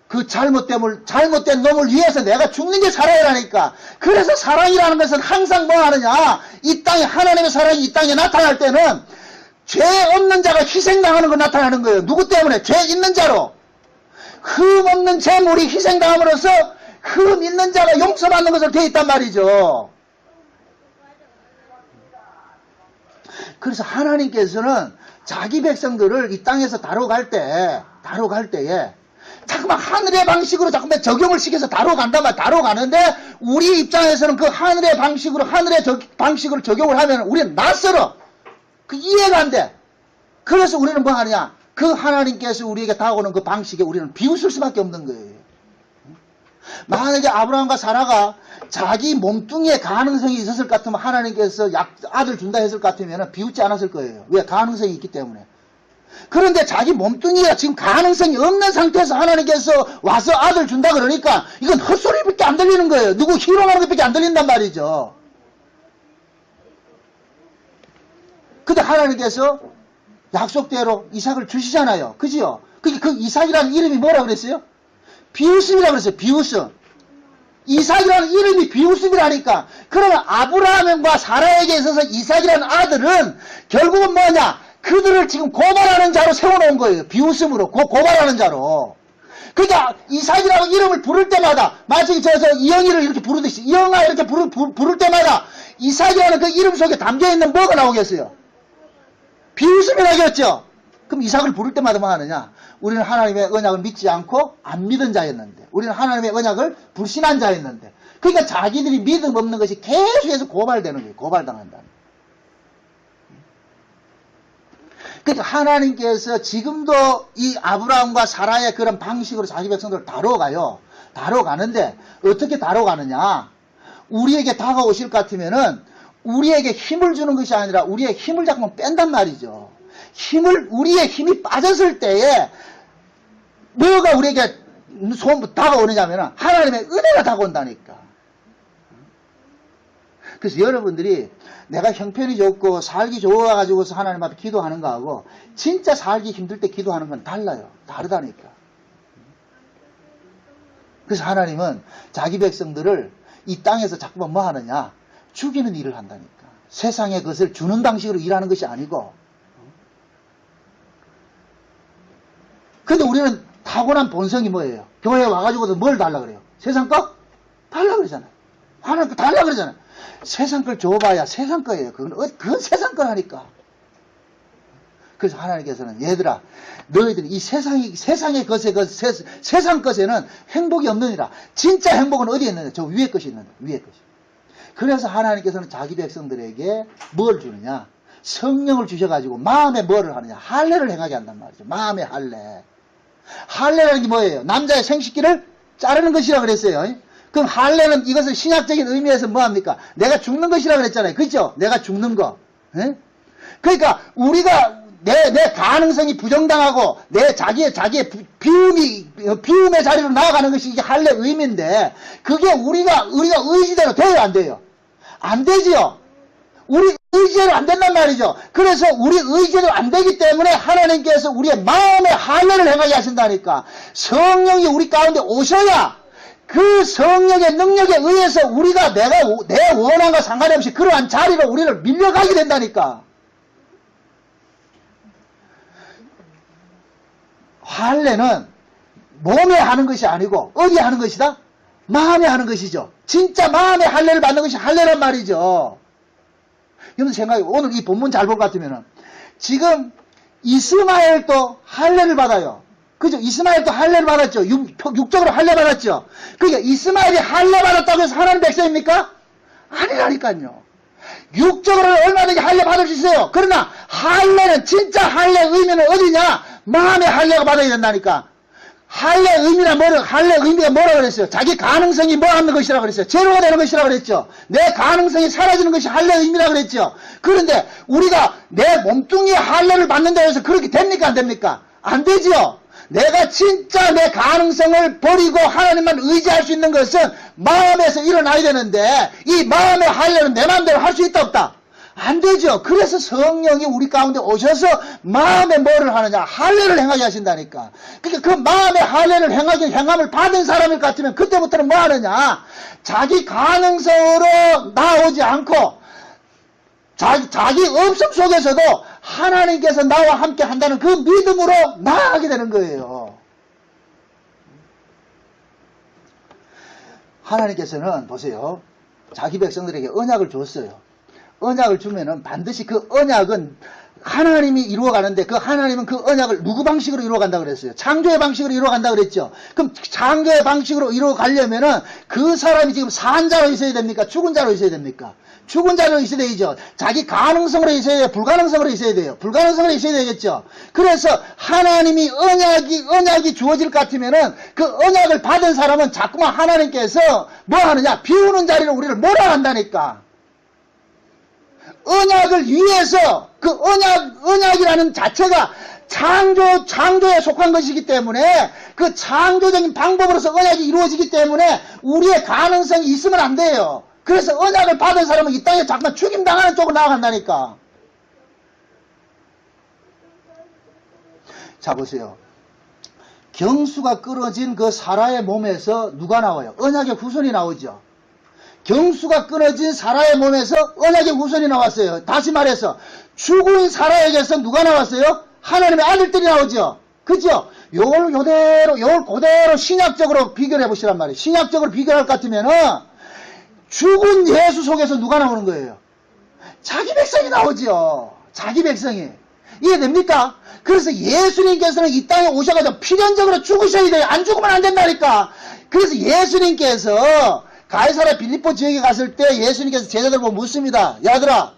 그 잘못된 놈을 위해서 내가 죽는 게 사랑이라니까. 그래서 사랑이라는 것은 항상 뭐 하느냐? 이 땅에 하나님의 사랑이 이 땅에 나타날 때는 죄 없는 자가 희생당하는 거 나타나는 거예요. 누구 때문에? 죄 있는 자로. 흠 없는 재물이 희생당함으로써 흠 있는 자가 용서받는 것으로 되어 있단 말이죠. 그래서 하나님께서는 자기 백성들을 이 땅에서 다뤄갈 때에 자꾸만 하늘의 방식으로 자꾸만 적용을 시켜서 다뤄간단 말이야. 다뤄가는데 우리 입장에서는 그 하늘의 방식으로 적용을 하면 우리는 낯설어. 그 이해가 안 돼. 그래서 우리는 뭐 하느냐? 그 하나님께서 우리에게 다가오는 그 방식에 우리는 비웃을 수밖에 없는 거예요. 만약에 아브라함과 사라가 자기 몸뚱이에 가능성이 있었을 것 같으면 하나님께서 아들 준다 했을 것 같으면 비웃지 않았을 거예요. 왜? 가능성이 있기 때문에. 그런데 자기 몸뚱이가 지금 가능성이 없는 상태에서 하나님께서 와서 아들 준다 그러니까 이건 헛소리밖에 안 들리는 거예요. 누구 희롱하는 것밖에 안 들린단 말이죠. 근데 하나님께서 약속대로 이삭을 주시잖아요. 그지요? 그 이삭이라는 이름이 뭐라 그랬어요? 비웃음이라고 그랬어요. 비웃음. 이삭이라는 이름이 비웃음이라니까. 그러면 아브라함과 사라에게 있어서 이삭이라는 아들은 결국은 뭐냐? 그들을 지금 고발하는 자로 세워놓은 거예요. 비웃음으로 고발하는 자로. 그러니까 이삭이라고 이름을 부를 때마다 마치 이영이를 이렇게 부르듯이 이영아 이렇게 부를 때마다 이삭이라는 그 이름 속에 담겨있는 뭐가 나오겠어요? 비웃음이 나겠죠. 그럼 이삭을 부를 때마다 뭐 하느냐? 우리는 하나님의 언약을 믿지 않고 안 믿은 자였는데 우리는 하나님의 언약을 불신한 자였는데 그러니까 자기들이 믿음 없는 것이 계속해서 고발되는 거예요. 고발당한다. 그러니까 하나님께서 지금도 이 아브라함과 사라의 그런 방식으로 자기 백성들을 다뤄가요. 다뤄가는데 어떻게 다뤄가느냐? 우리에게 다가오실 것 같으면은 우리에게 힘을 주는 것이 아니라 우리의 힘을 자꾸만 뺀단 말이죠. 우리의 힘이 빠졌을 때에 뭐가 우리에게 다가오느냐면 하나님의 은혜가 다가온다니까. 그래서 여러분들이 내가 형편이 좋고 살기 좋아가지고서 하나님 앞에 기도하는 거하고 진짜 살기 힘들 때 기도하는 건 달라요. 다르다니까. 그래서 하나님은 자기 백성들을 이 땅에서 자꾸만 뭐 하느냐? 죽이는 일을 한다니까. 세상의 것을 주는 방식으로 일하는 것이 아니고. 근데 우리는 타고난 본성이 뭐예요? 교회에 와가지고도 뭘 달라 그래요? 세상 거? 달라 그러잖아요. 하나님 거 달라 그러잖아요. 세상 걸 줘봐야 세상 거예요. 그건 세상 거라니까. 그래서 하나님께서는 얘들아, 너희들이 이 세상의 것에, 세상 것에는 행복이 없느니라. 진짜 행복은 어디에 있느냐? 저 위에 것이 있는데, 위에 것이. 그래서 하나님께서는 자기 백성들에게 뭘 주느냐? 성령을 주셔가지고 마음에 뭐를 하느냐? 할례를 행하게 한단 말이죠. 마음의 할례. 할례라는 게 뭐예요? 남자의 생식기를 자르는 것이라 그랬어요. 그럼 할례는 이것을 신약적인 의미에서 뭐합니까? 내가 죽는 것이라 그랬잖아요. 그렇죠? 내가 죽는 거. 예? 그러니까 우리가 내 가능성이 부정당하고 자기의 비움의 자리로 나아가는 것이 이게 할례 의미인데, 그게 우리가 의지대로 돼요, 안 돼요? 안 되지요? 우리 의지대로 안 된단 말이죠. 그래서 우리 의지대로 안 되기 때문에 하나님께서 우리의 마음의 할례를 행하게 하신다니까. 성령이 우리 가운데 오셔야 그 성령의 능력에 의해서 우리가 내 원함과 상관없이 그러한 자리로 우리를 밀려가게 된다니까. 할례는 몸에 하는 것이 아니고 어디에 하는 것이다? 마음에 하는 것이죠. 진짜 마음에 할례를 받는 것이 할례란 말이죠. 여러분 생각해, 오늘 이 본문 잘 볼 것 같으면은 지금 이스마엘도 할례를 받아요. 그죠? 이스마엘도 할례를 받았죠. 육적으로 할례 받았죠. 그러니까 이스마엘이 할례 받았다고 해서 하나님 백성입니까? 아니라니까요. 육적으로 얼마든지 할례 받을 수 있어요. 그러나 할례는, 진짜 할례 의미는 어디냐? 마음의 할례가 받아야 된다니까. 할례 의미가 뭐라 그랬어요? 자기 가능성이 뭐 하는 것이라 그랬어요? 제로가 되는 것이라 그랬죠. 내 가능성이 사라지는 것이 할례 의미라 그랬죠. 그런데 우리가 내 몸뚱이에 할례를 받는다고 해서 그렇게 됩니까? 안 됩니까? 안 되지요. 내가 진짜 내 가능성을 버리고 하나님만 의지할 수 있는 것은 마음에서 일어나야 되는데, 이 마음의 할례는 내 마음대로 할 수 있다 없다? 안 되죠. 그래서 성령이 우리 가운데 오셔서 마음에 뭐를 하느냐? 할례를 행하게 하신다니까. 그러니까 그 마음의 할례를 행함을 받은 사람일 것 같으면 그때부터는 뭐 하느냐? 자기 가능성으로 나오지 않고 자기 없음 속에서도 하나님께서 나와 함께 한다는 그 믿음으로 나아가게 되는 거예요. 하나님께서는 보세요. 자기 백성들에게 언약을 줬어요. 언약을 주면은 반드시 그 언약은 하나님이 이루어가는데, 그 하나님은 그 언약을 누구 방식으로 이루어간다 그랬어요? 창조의 방식으로 이루어간다 그랬죠. 그럼 창조의 방식으로 이루어가려면은 그 사람이 지금 산 자로 있어야 됩니까? 죽은 자로 있어야 됩니까? 죽은 자로 있어야 되죠. 자기 가능성으로 있어야 돼요? 불가능성으로 있어야 돼요? 불가능성으로 있어야 되겠죠. 그래서 하나님이 언약이 주어질 것 같으면은 그 언약을 받은 사람은 자꾸만 하나님께서 뭐 하느냐? 비우는 자리로 우리를 몰아간다니까. 언약을 위해서, 그 언약이라는 자체가 창조에 속한 것이기 때문에, 그 창조적인 방법으로서 언약이 이루어지기 때문에 우리의 가능성이 있으면 안 돼요. 그래서 언약을 받은 사람은 이 땅에 잠깐 죽임당하는 쪽으로 나아간다니까. 자, 보세요. 경수가 끊어진 그 사라의 몸에서 누가 나와요? 언약의 후손이 나오죠. 경수가 끊어진 사라의 몸에서 언약의 후손이 나왔어요. 다시 말해서 죽은 사라에게서 누가 나왔어요? 하나님의 아들들이 나오죠. 그죠? 요걸 그대로 신약적으로 비교해 보시란 말이에요. 신약적으로 비교할 것 같으면은 죽은 예수 속에서 누가 나오는 거예요? 자기 백성이 나오죠. 자기 백성이. 이해됩니까? 그래서 예수님께서는 이 땅에 오셔가지고 필연적으로 죽으셔야 돼요. 안 죽으면 안 된다니까. 그래서 예수님께서 가이사랴 빌립보 지역에 갔을 때 예수님께서 제자들 보고 묻습니다. 야들아,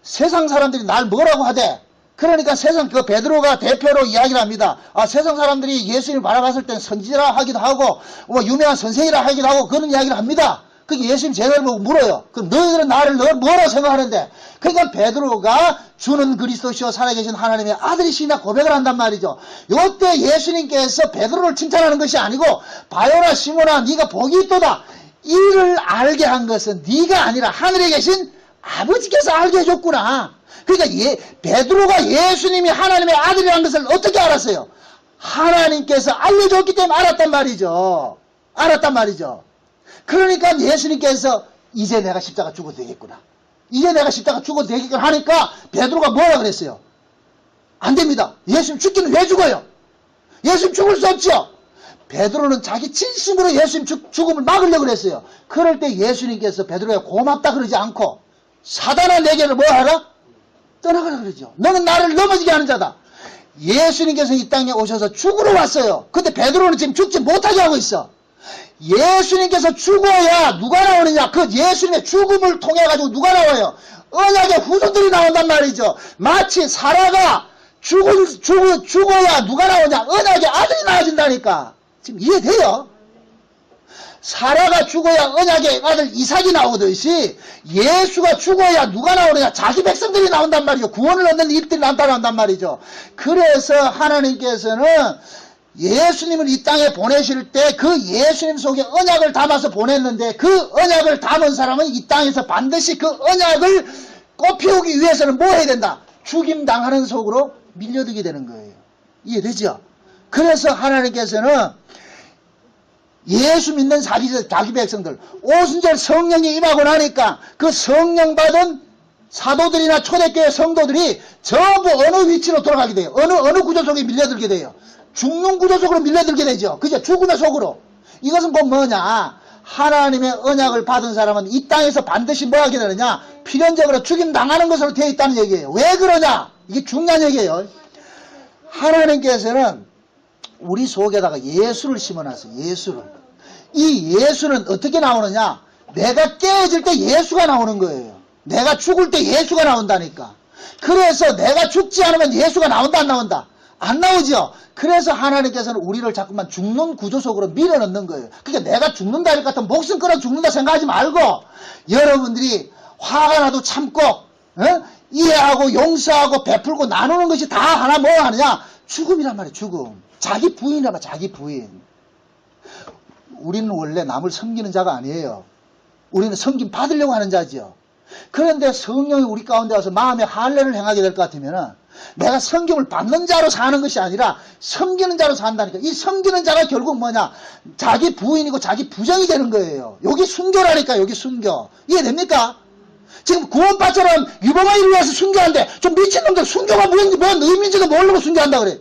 세상 사람들이 날 뭐라고 하대? 그러니까 그 베드로가 대표로 이야기를 합니다. 세상 사람들이 예수님을 바라봤을 땐 선지자라 하기도 하고, 유명한 선생이라 하기도 하고, 그런 이야기를 합니다. 그게 예수님 제자들 보고 물어요. 그럼 너희들은 나를 뭐라고 생각하는데? 그러니까 베드로가 주는 그리스도시요 살아계신 하나님의 아들이시나 고백을 한단 말이죠. 요때 예수님께서 베드로를 칭찬하는 것이 아니고, 바요나 시몬아, 네가 복이 있도다. 이를 알게 한 것은 네가 아니라 하늘에 계신 아버지께서 알게 해줬구나. 그러니까 베드로가 예수님이 하나님의 아들이라는 것을 어떻게 알았어요? 하나님께서 알려줬기 때문에 알았단 말이죠. 그러니까 예수님께서 이제 내가 십자가 죽어도 되겠구나. 이제 내가 십자가 죽어도 되겠구나 하니까 베드로가 뭐라 그랬어요? 안 됩니다. 예수님 죽기는 왜 죽어요? 예수님 죽을 수 없죠. 베드로는 자기 진심으로 예수님 죽음을 막으려고 그랬어요. 그럴 때 예수님께서 베드로가 고맙다 그러지 않고, 사단아 내게를 뭐 하라? 떠나가라 그러죠. 너는 나를 넘어지게 하는 자다. 예수님께서 이 땅에 오셔서 죽으러 왔어요. 근데 베드로는 지금 죽지 못하게 하고 있어. 예수님께서 죽어야 누가 나오느냐? 그 예수님의 죽음을 통해 가지고 누가 나와요? 언약의 후손들이 나온단 말이죠. 마치 사라가 죽어야 누가 나오냐? 언약의 아들이 나와진다니까. 지금 이해돼요? 사라가 죽어야 언약의 아들 이삭이 나오듯이 예수가 죽어야 누가 나오느냐? 자기 백성들이 나온단 말이죠. 구원을 얻는 이들이 나온단 말이죠. 그래서 하나님께서는 예수님을 이 땅에 보내실 때 그 예수님 속에 언약을 담아서 보냈는데 그 언약을 담은 사람은 이 땅에서 반드시 그 언약을 꽃피우기 위해서는 뭐 해야 된다? 죽임당하는 속으로 밀려들게 되는 거예요. 이해되죠? 그래서 하나님께서는 예수 믿는 자기 백성들, 오순절 성령이 임하고 나니까 그 성령 받은 사도들이나 초대교회 성도들이 전부 어느 위치로 돌아가게 돼요? 어느 구조 속에 밀려들게 돼요? 죽는 구조 속으로 밀려들게 되죠. 그죠? 죽음의 속으로. 이것은 곧 뭐냐? 하나님의 언약을 받은 사람은 이 땅에서 반드시 뭐 하게 되느냐? 필연적으로 죽임당하는 것으로 되어 있다는 얘기예요. 왜 그러냐? 이게 중요한 얘기예요. 하나님께서는 우리 속에다가 예수를 심어놨어요. 예수를. 이 예수는 어떻게 나오느냐? 내가 깨어질 때 예수가 나오는 거예요. 내가 죽을 때 예수가 나온다니까. 그래서 내가 죽지 않으면 예수가 나온다 안 나온다? 안 나오죠. 그래서 하나님께서는 우리를 자꾸만 죽는 구조 속으로 밀어넣는 거예요. 그러니까 내가 죽는다 할 것 같으면 목숨 끊어 죽는다 생각하지 말고 여러분들이 화가 나도 참고 이해하고 용서하고 베풀고 나누는 것이 다 하나 뭐 하느냐? 죽음이란 말이에요. 죽음. 자기 부인이란 말이에요. 자기 부인. 우리는 원래 남을 섬기는 자가 아니에요. 우리는 섬김 받으려고 하는 자지요. 그런데 성령이 우리 가운데 와서 마음의 할례를 행하게 될 것 같으면 내가 섬김을 받는 자로 사는 것이 아니라 섬기는 자로 산다니까. 이 섬기는 자가 결국 뭐냐? 자기 부인이고 자기 부정이 되는 거예요. 여기 순교라니까. 여기 순교. 이해됩니까? 지금 구원파처럼 유병한 일을 위해서 순교한데 좀 미친놈들 순교가 뭔 의미인지도 모르고 순교한다 그래.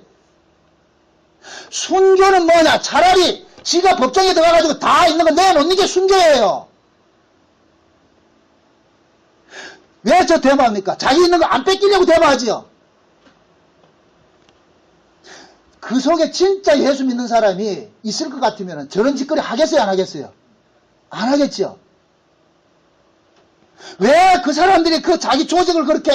순교는 뭐냐? 차라리 지가 법정에 들어가가지고 다 있는 거 내놓는 게 순교예요. 왜 저 대모합니까? 자기 있는 거 안 뺏기려고 대모하지요. 그 속에 진짜 예수 믿는 사람이 있을 것 같으면 저런 짓거리 하겠어요? 안 하겠어요? 안 하겠죠. 왜 그 사람들이 그 자기 조직을 그렇게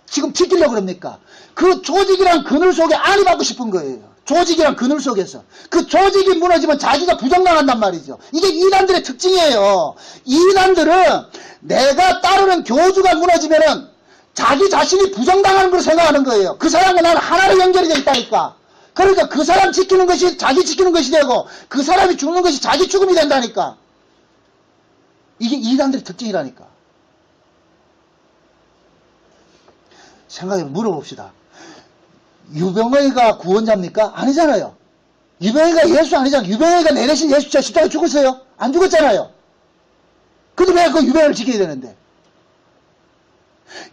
지금 지키려고 그럽니까? 그 조직이란 그늘 속에 안이 받고 싶은 거예요. 조직이란 그늘 속에서. 그 조직이 무너지면 자기가 부정당한단 말이죠. 이게 이단들의 특징이에요. 이단들은 내가 따르는 교주가 무너지면은 자기 자신이 부정당하는 걸 생각하는 거예요. 그 사람과 나는 하나로 연결이 되어 있다니까. 그러니까 그 사람 지키는 것이 자기 지키는 것이 되고 그 사람이 죽는 것이 자기 죽음이 된다니까. 이게 이단들의 특징이라니까. 생각해 물어봅시다. 유병의가 구원자입니까? 아니잖아요. 유병의가 예수 아니잖아요. 유병의가 내 대신 예수 십자가에 죽었어요? 안 죽었잖아요. 근데 왜 그 유병의를 지켜야 되는데?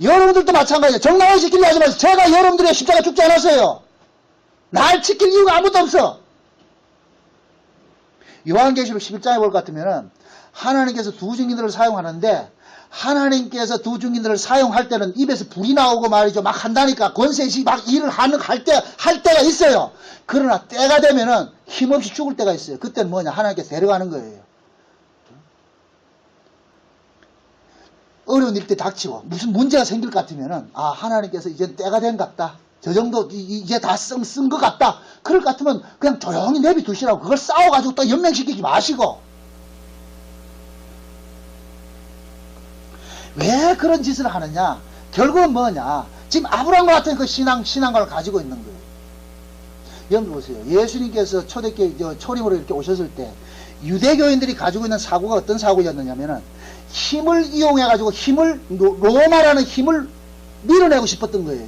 여러분들도 마찬가지예요. 정당하게 지키려 하지 마세요. 제가 여러분들의 십자가 죽지 않았어요. 날 지킬 이유가 아무것도 없어. 요한계시록 11장에 볼 것 같으면 하나님께서 두 증인들을 사용하는데 하나님께서 두 증인들을 사용할 때는 입에서 불이 나오고 말이죠. 막 한다니까. 권세시 막 일을 할 때가 있어요. 그러나 때가 되면은 힘없이 죽을 때가 있어요. 그때는 뭐냐? 하나님께서 데려가는 거예요. 어려운 일 때 닥치고 무슨 문제가 생길 것 같으면은 하나님께서 이제 때가 된 것 같다. 저 정도 이제 다 쓴 것 같다. 그럴 것 같으면 그냥 조용히 내비두시라고. 그걸 싸워가지고 또 연명시키지 마시고. 왜 그런 짓을 하느냐? 결국은 뭐냐? 지금 아브라함과 같은 그 신앙관을 가지고 있는 거예요. 여러분 보세요. 예수님께서 초대교회 초림으로 이렇게 오셨을 때 유대교인들이 가지고 있는 사고가 어떤 사고였느냐면은 힘을 이용해가지고 로마라는 힘을 밀어내고 싶었던 거예요.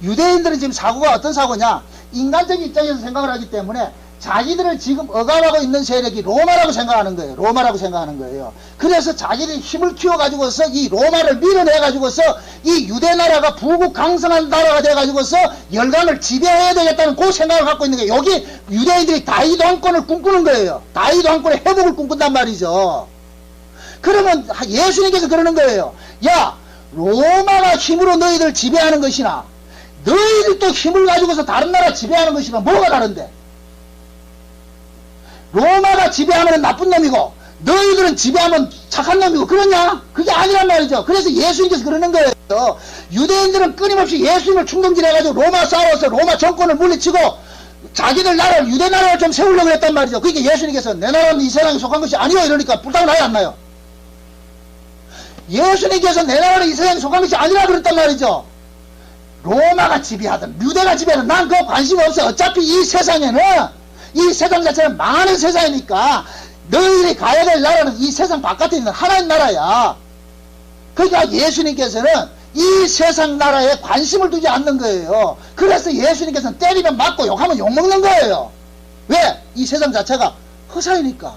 유대인들은 지금 사고가 어떤 사고냐? 인간적인 입장에서 생각을 하기 때문에 자기들을 지금 억압하고 있는 세력이 로마라고 생각하는 거예요. 로마라고 생각하는 거예요. 그래서 자기들이 힘을 키워가지고서 이 로마를 밀어내가지고서 이 유대나라가 부국 강성한 나라가 돼가지고서 열강을 지배해야 되겠다는 그 생각을 갖고 있는 거예요. 여기 유대인들이 다윗 왕권을 꿈꾸는 거예요. 다윗 왕권의 회복을 꿈꾼단 말이죠. 그러면 예수님께서 그러는 거예요. 야, 로마가 힘으로 너희들 지배하는 것이나 너희들 또 힘을 가지고서 다른 나라 지배하는 것이나 뭐가 다른데? 로마가 지배하면 나쁜 놈이고 너희들은 지배하면 착한 놈이고 그러냐? 그게 아니란 말이죠. 그래서 예수님께서 그러는 거예요. 유대인들은 끊임없이 예수님을 충동질해가지고 로마 싸워서 로마 정권을 물리치고 자기들 나라를 유대 나라를 좀 세우려고 했단 말이죠. 그러니까 예수님께서 내 나라는 이 세상에 속한 것이 아니요 이러니까 불타고 나요 안 나요? 예수님께서 내 나라는 이 세상에 속한 것이 아니라 그랬단 말이죠. 로마가 지배하든 유대가 지배하든 난 그거 관심 없어. 어차피 이 세상에는 이 세상 자체는 망하는 세상이니까 너희들이 가야 될 나라는 이 세상 바깥에 있는 하나님 나라야. 그러니까 예수님께서는 이 세상 나라에 관심을 두지 않는 거예요. 그래서 예수님께서는 때리면 맞고 욕하면 욕먹는 거예요. 왜? 이 세상 자체가 허사이니까.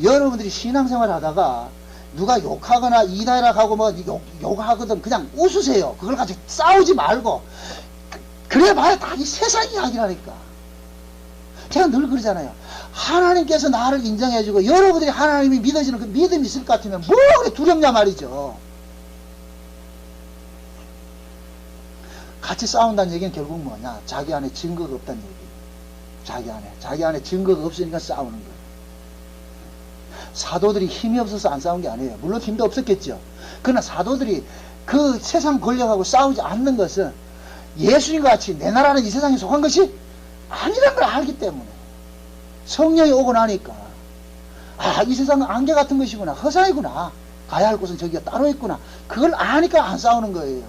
여러분들이 신앙생활 하다가 누가 욕하거나 이다락하고 뭐 욕하거든 그냥 웃으세요. 그걸 가지고 싸우지 말고. 그래 봐야 다 이 세상 이야기라니까. 제가 늘 그러잖아요. 하나님께서 나를 인정해주고 여러분들이 하나님이 믿어지는 그 믿음이 있을 것 같으면 뭐 그렇게 두렵냐 말이죠. 같이 싸운다는 얘기는 결국 뭐냐? 자기 안에 증거가 없다는 얘기예요. 자기 안에 증거가 없으니까 싸우는 거예요. 사도들이 힘이 없어서 안 싸운 게 아니에요. 물론 힘도 없었겠죠. 그러나 사도들이 그 세상 권력하고 싸우지 않는 것은 예수님과 같이 내 나라는 이 세상에 속한 것이 아니란 걸 알기 때문에 성령이 오고 나니까 아, 이 세상은 안개 같은 것이구나. 허사이구나. 가야 할 곳은 저기가 따로 있구나. 그걸 아니까 안 싸우는 거예요.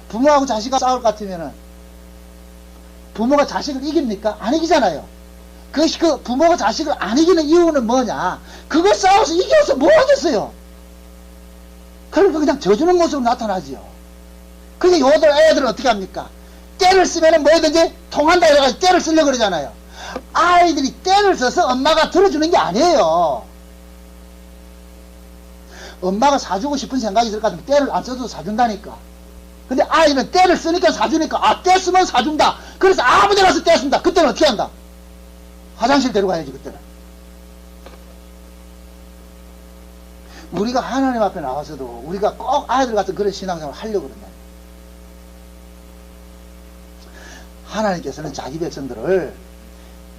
부모하고 자식하고 싸울 것 같으면은 부모가 자식을 이깁니까? 안 이기잖아요. 그 부모가 자식을 안 이기는 이유는 뭐냐? 그거 싸워서 이겨서 뭐 하겠어요? 그러니까 그냥 져주는 모습으로 나타나지요. 그게 요들 애들은 어떻게 합니까? 때를 쓰면은 뭐든지 통한다 이래가지고 때를 쓰려고 그러잖아요. 아이들이 때를 써서 엄마가 들어주는 게 아니에요. 엄마가 사주고 싶은 생각이 들 것 같으면 때를 안 써도 사준다니까. 근데 아이는 때를 쓰니까 사주니까 아, 때 쓰면 사준다. 그래서 아무 데 가서 때 쓴다. 그때는 어떻게 한다? 화장실 데려가야지 그때는. 우리가 하나님 앞에 나와서도 우리가 꼭 아이들 같은 그런 신앙생활을 하려고 그런다. 하나님께서는 자기 백성들을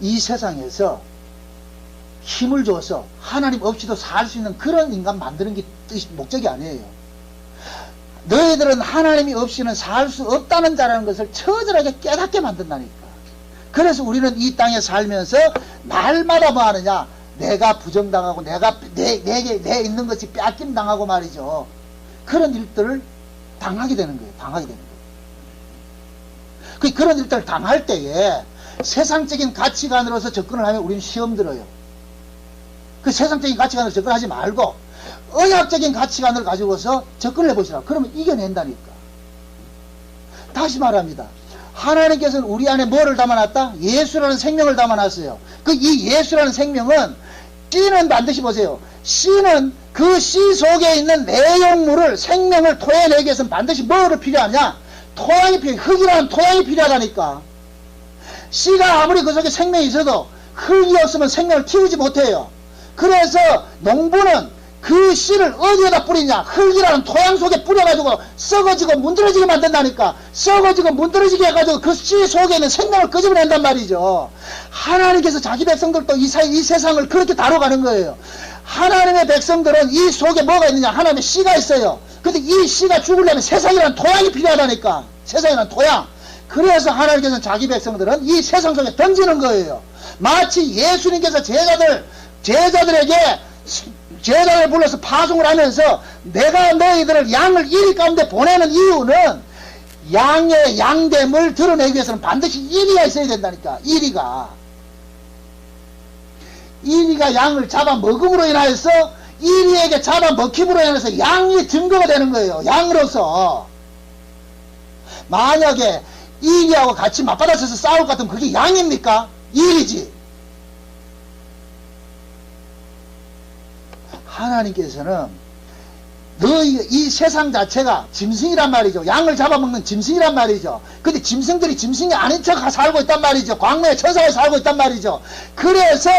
이 세상에서 힘을 줘서 하나님 없이도 살 수 있는 그런 인간 만드는 게 목적이 아니에요. 너희들은 하나님이 없이는 살 수 없다는 자라는 것을 처절하게 깨닫게 만든다니까. 그래서 우리는 이 땅에 살면서 날마다 뭐 하느냐? 내가 부정당하고 내게 있는 것이 뺏김 당하고 말이죠. 그런 일들을 당하게 되는 거예요. 당하게 되는 거예요. 그런 일들을 당할 때에 세상적인 가치관으로서 접근을 하면 우리는 시험 들어요. 그 세상적인 가치관으로 접근하지 말고 언약적인 가치관을 가지고서 접근을 해보시라. 그러면 이겨낸다니까. 다시 말합니다. 하나님께서는 우리 안에 뭐를 담아놨다? 예수라는 생명을 담아놨어요. 이 예수라는 생명은 씨는 반드시 보세요. 씨는 그 씨 속에 있는 내용물을 생명을 토해내기 위해서는 반드시 뭐를 필요하냐? 토양이 필요해. 흙이라는 토양이 필요하다니까. 씨가 아무리 그 속에 생명이 있어도 흙이 없으면 생명을 키우지 못해요. 그래서 농부는 그 씨를 어디에다 뿌리냐? 흙이라는 토양 속에 뿌려가지고 썩어지고 문드러지게 만든다니까. 썩어지고 문드러지게 해가지고 그 씨 속에 있는 생명을 끄집어낸단 말이죠. 하나님께서 자기 백성들도 이 세상을 그렇게 다뤄가는 거예요. 하나님의 백성들은 이 속에 뭐가 있느냐? 하나님의 씨가 있어요. 근데 이 씨가 죽으려면 세상이라는 토양이 필요하다니까. 세상이라는 토양. 그래서 하나님께서는 자기 백성들은 이 세상 속에 던지는 거예요. 마치 예수님께서 제자들에게 제자를 불러서 파송을 하면서 내가 너희들을 양을 이리 가운데 보내는 이유는 양의 양됨을 드러내기 위해서는 반드시 이리가 있어야 된다니까. 이리가 양을 잡아먹음으로 인하여서 이리에게 잡아먹힘으로 인해서 양이 증거가 되는 거예요. 양으로서. 만약에 이리하고 같이 맞받아쳐서 싸울 것 같으면 그게 양입니까? 이리지. 하나님께서는 너희 이 세상 자체가 짐승이란 말이죠. 양을 잡아먹는 짐승이란 말이죠. 근데 짐승들이 짐승이 아닌 척 살고 있단 말이죠. 광명의 천사에 살고 있단 말이죠. 그래서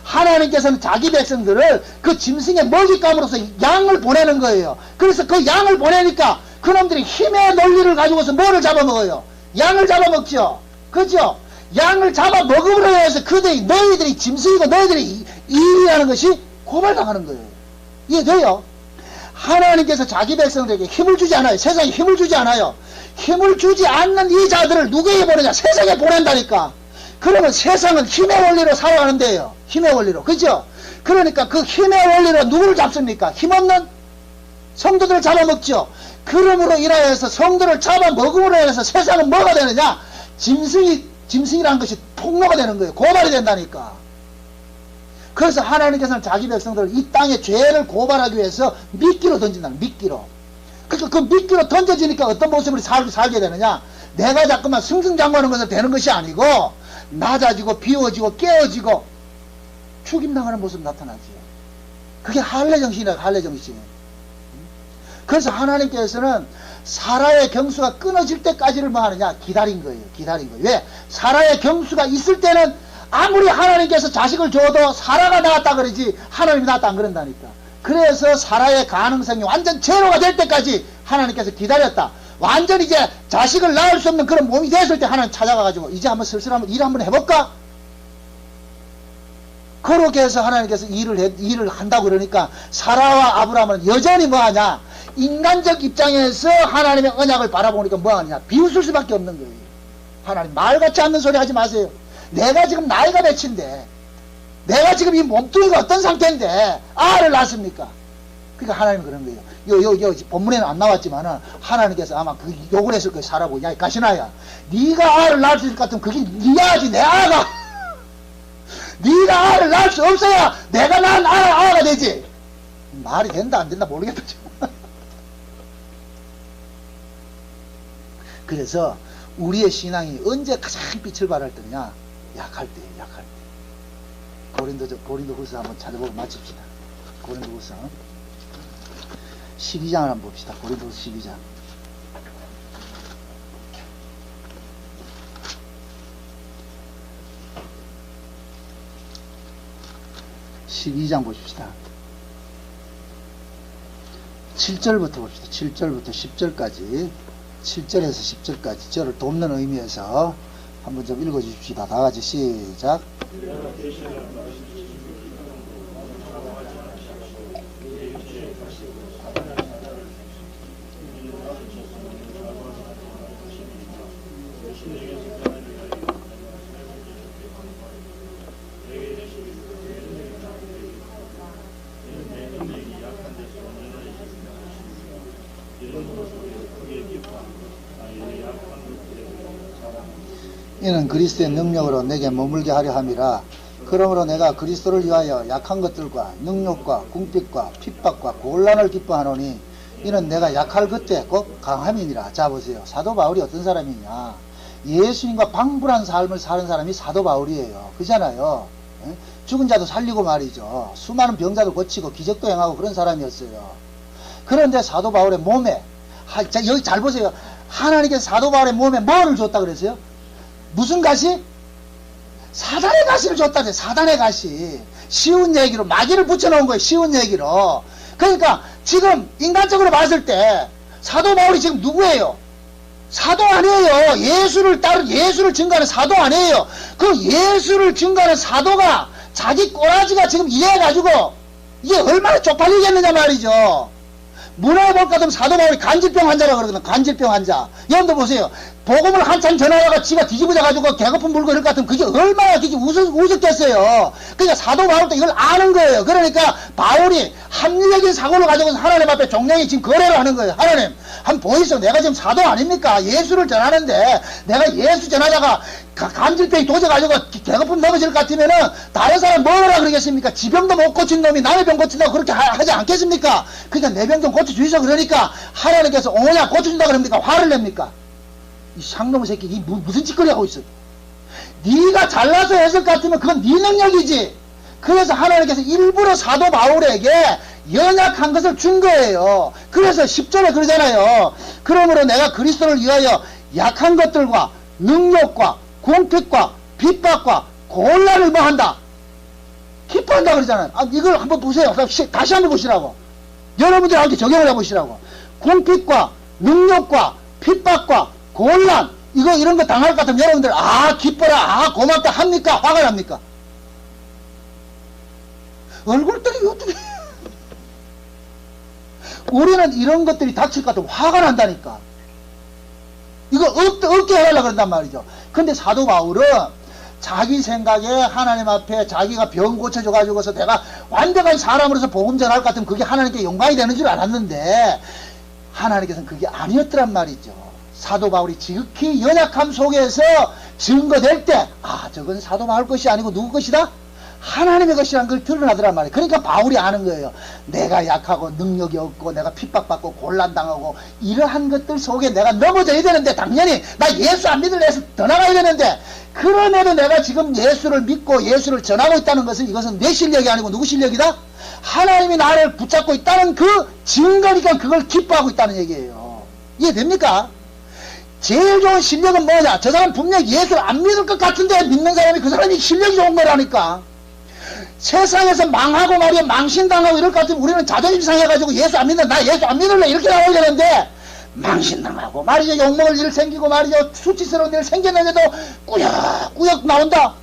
하나님께서는 자기 백성들을 그 짐승의 먹잇감으로서 양을 보내는 거예요. 그래서 그 양을 보내니까 그놈들이 힘의 논리를 가지고서 뭐를 잡아먹어요? 양을 잡아먹죠. 그죠? 양을 잡아먹음으로 해서 너희들이 짐승이고 너희들이 일이라는 것이 고발당하는 거예요. 이해돼요? 하나님께서 자기 백성들에게 힘을 주지 않아요. 세상에 힘을 주지 않아요. 힘을 주지 않는 이 자들을 누구에게 보내냐? 세상에 보낸다니까. 그러면 세상은 힘의 원리로 살아가는 데예요. 힘의 원리로. 그죠? 그러니까 그 힘의 원리로 누구를 잡습니까? 힘없는 성도들을 잡아먹죠. 그러므로 인하여서 성도를 잡아먹음으로 인해서 세상은 뭐가 되느냐? 짐승이라는 것이 폭로가 되는 거예요. 고발이 된다니까. 그래서 하나님께서는 자기 백성들을 이 땅에 죄를 고발하기 위해서 미끼로 던진다는 미끼로. 그러니까 그 미끼로 던져지니까 어떤 모습으로 살게 되느냐? 내가 자꾸만 승승장구하는 것은 되는 것이 아니고 낮아지고 비워지고 깨어지고 죽임당하는 모습이 나타나죠. 그게 할례 정신이라 할례 정신. 그래서 하나님께서는 사라의 경수가 끊어질 때까지를 뭐 하느냐? 기다린 거예요. 기다린 거예요. 왜? 사라의 경수가 있을 때는 아무리 하나님께서 자식을 줘도 사라가 낳았다 그러지 하나님이 낳았다 안 그런다니까. 그래서 사라의 가능성이 완전 제로가 될 때까지 하나님께서 기다렸다. 완전 이제 자식을 낳을 수 없는 그런 몸이 됐을 때 하나님 찾아가가지고 이제 한번 슬슬 한번 일 한번 해볼까? 그렇게 해서 하나님께서 일을 한다고 그러니까 사라와 아브라함은 여전히 뭐하냐? 인간적 입장에서 하나님의 언약을 바라보니까 뭐하냐? 비웃을 수밖에 없는 거예요. 하나님 말같지 않는 소리 하지 마세요. 내가 지금 나이가 몇인데 내가 지금 이 몸뚱이가 어떤 상태인데 아를 낳습니까? 그러니까 하나님은 그런 거예요. 요 본문에는 안 나왔지만은 하나님께서 아마 그 욕을 했을 거예요. 사라고. 야, 가시나야. 네가 아를 낳을 수 있을 것 같으면 그게 네 아지 내 아가. 네가 아를 낳을 수 없어야 내가 낳은 아가 되지. 말이 된다 안 된다 모르겠다. 그래서 우리의 신앙이 언제 가장 빛을 발할 때냐? 약할 때. 고린도후서 한번 찾아보고 마칩시다. 고린도후서 12장을 한번 봅시다. 고린도후서 12장. 12장 보십시다. 7절부터 봅시다. 7절부터 10절까지 7절에서 10절까지 저를 돕는 의미에서 한번 좀 읽어주십시다. 다 같이 시작. 이는 그리스도의 능력으로 내게 머물게 하려 함이라. 그러므로 내가 그리스도를 위하여 약한 것들과 능력과 궁핍과 핍박과 곤란을 기뻐하노니 이는 내가 약할 그때 곧 강함이니라. 자 보세요. 사도 바울이 어떤 사람이냐? 예수님과 방불한 삶을 사는 사람이 사도 바울이에요. 그잖아요. 죽은 자도 살리고 말이죠. 수많은 병자도 고치고 기적도 행하고 그런 사람이었어요. 그런데 사도 바울의 몸에 자, 여기 잘 보세요. 하나님께서 사도 바울의 몸에 뭐를 줬다 그랬어요? 무슨 가시? 사단의 가시를 줬다 그랬어요. 사단의 가시. 쉬운 얘기로 마귀를 붙여놓은 거예요. 쉬운 얘기로. 그러니까 지금 인간적으로 봤을 때 사도 바울이 지금 누구예요? 사도 아니에요. 예수를 증거하는 사도 아니에요. 그 예수를 증거하는 사도가 자기 꼬라지가 지금 이해해가지고 이게 얼마나 쪽팔리겠느냐 말이죠. 문화에 볼까 하면 사도 바울이 간질병 환자라고 그러거든. 간질병 환자. 여러분들 보세요. 복음을 한참 전하다가 지가 뒤집어져가지고 개거품 물고 이럴 것 같으면 그게 얼마나 우습겠어요. 그러니까 사도 바울도 이걸 아는 거예요. 그러니까 바울이 합리적인 사고를 가지고 하나님 앞에 종량이 지금 거래를 하는 거예요. 하나님 한번 보이소. 내가 지금 사도 아닙니까? 예수를 전하는데 내가 예수 전하다가 간질병이 도져가지고 개거품 넘어질 것 같으면은 다른 사람 뭐라 그러겠습니까? 지병도 못 고친 놈이 남의 병 고친다고 그렇게 하지 않겠습니까? 그러니까 내 병 좀 고쳐주이소. 그러니까 하나님께서 오냐 고쳐준다 그럽니까? 화를 냅니까? 이 쌍놈의 새끼 이 무슨 짓거리 하고 있어. 네가 잘나서 했을 것 같으면 그건 네 능력이지. 그래서 하나님께서 일부러 사도 바울에게 연약한 것을 준 거예요. 그래서 10절에 그러잖아요. 그러므로 내가 그리스도를 위하여 약한 것들과 능력과 궁핍과 핍박과 곤란을 뭐 한다? 기뻐한다 그러잖아요. 이걸 한번 보세요. 다시 한번 보시라고. 여러분들한테 적용을 해보시라고. 궁핍과 능력과 핍박과 곤란, 이런 거 당할 것 같으면 여러분들, 기뻐라, 고맙다 합니까? 화가 납니까? 얼굴들이 어떻게. 우리는 이런 것들이 닥칠 것 같으면 화가 난다니까. 이거 없게 해달라 그런단 말이죠. 근데 사도 바울은 자기 생각에 하나님 앞에 자기가 병 고쳐줘가지고서 내가 완벽한 사람으로서 복음 전할 것 같으면 그게 하나님께 영광이 되는 줄 알았는데, 하나님께서는 그게 아니었더란 말이죠. 사도 바울이 지극히 연약함 속에서 증거될 때, 저건 사도 바울 것이 아니고 누구 것이다? 하나님의 것이라는 걸 드러나더란 말이에요. 그러니까 바울이 아는 거예요. 내가 약하고 능력이 없고 내가 핍박받고 곤란당하고 이러한 것들 속에 내가 넘어져야 되는데, 당연히 나 예수 안 믿을래 해서 더 나가야 되는데, 그럼에도 내가 지금 예수를 믿고 예수를 전하고 있다는 것은, 이것은 내 실력이 아니고 누구 실력이다? 하나님이 나를 붙잡고 있다는 그 증거니까 그걸 기뻐하고 있다는 얘기예요. 이해됩니까? 제일 좋은 실력은 뭐냐? 저 사람 분명히 예수를 안 믿을 것 같은데 믿는 사람이 그 사람이 실력이 좋은 거라니까. 세상에서 망하고 말이야, 망신당하고 이럴 것 같으면 우리는 자존심 상해가지고 예수 안 믿는다, 나 예수 안 믿을래 이렇게 나와야 되는데, 망신당하고 말이죠, 욕먹을 일 생기고 말이죠, 수치스러운 일 생겼는데도 꾸역꾸역 나온다.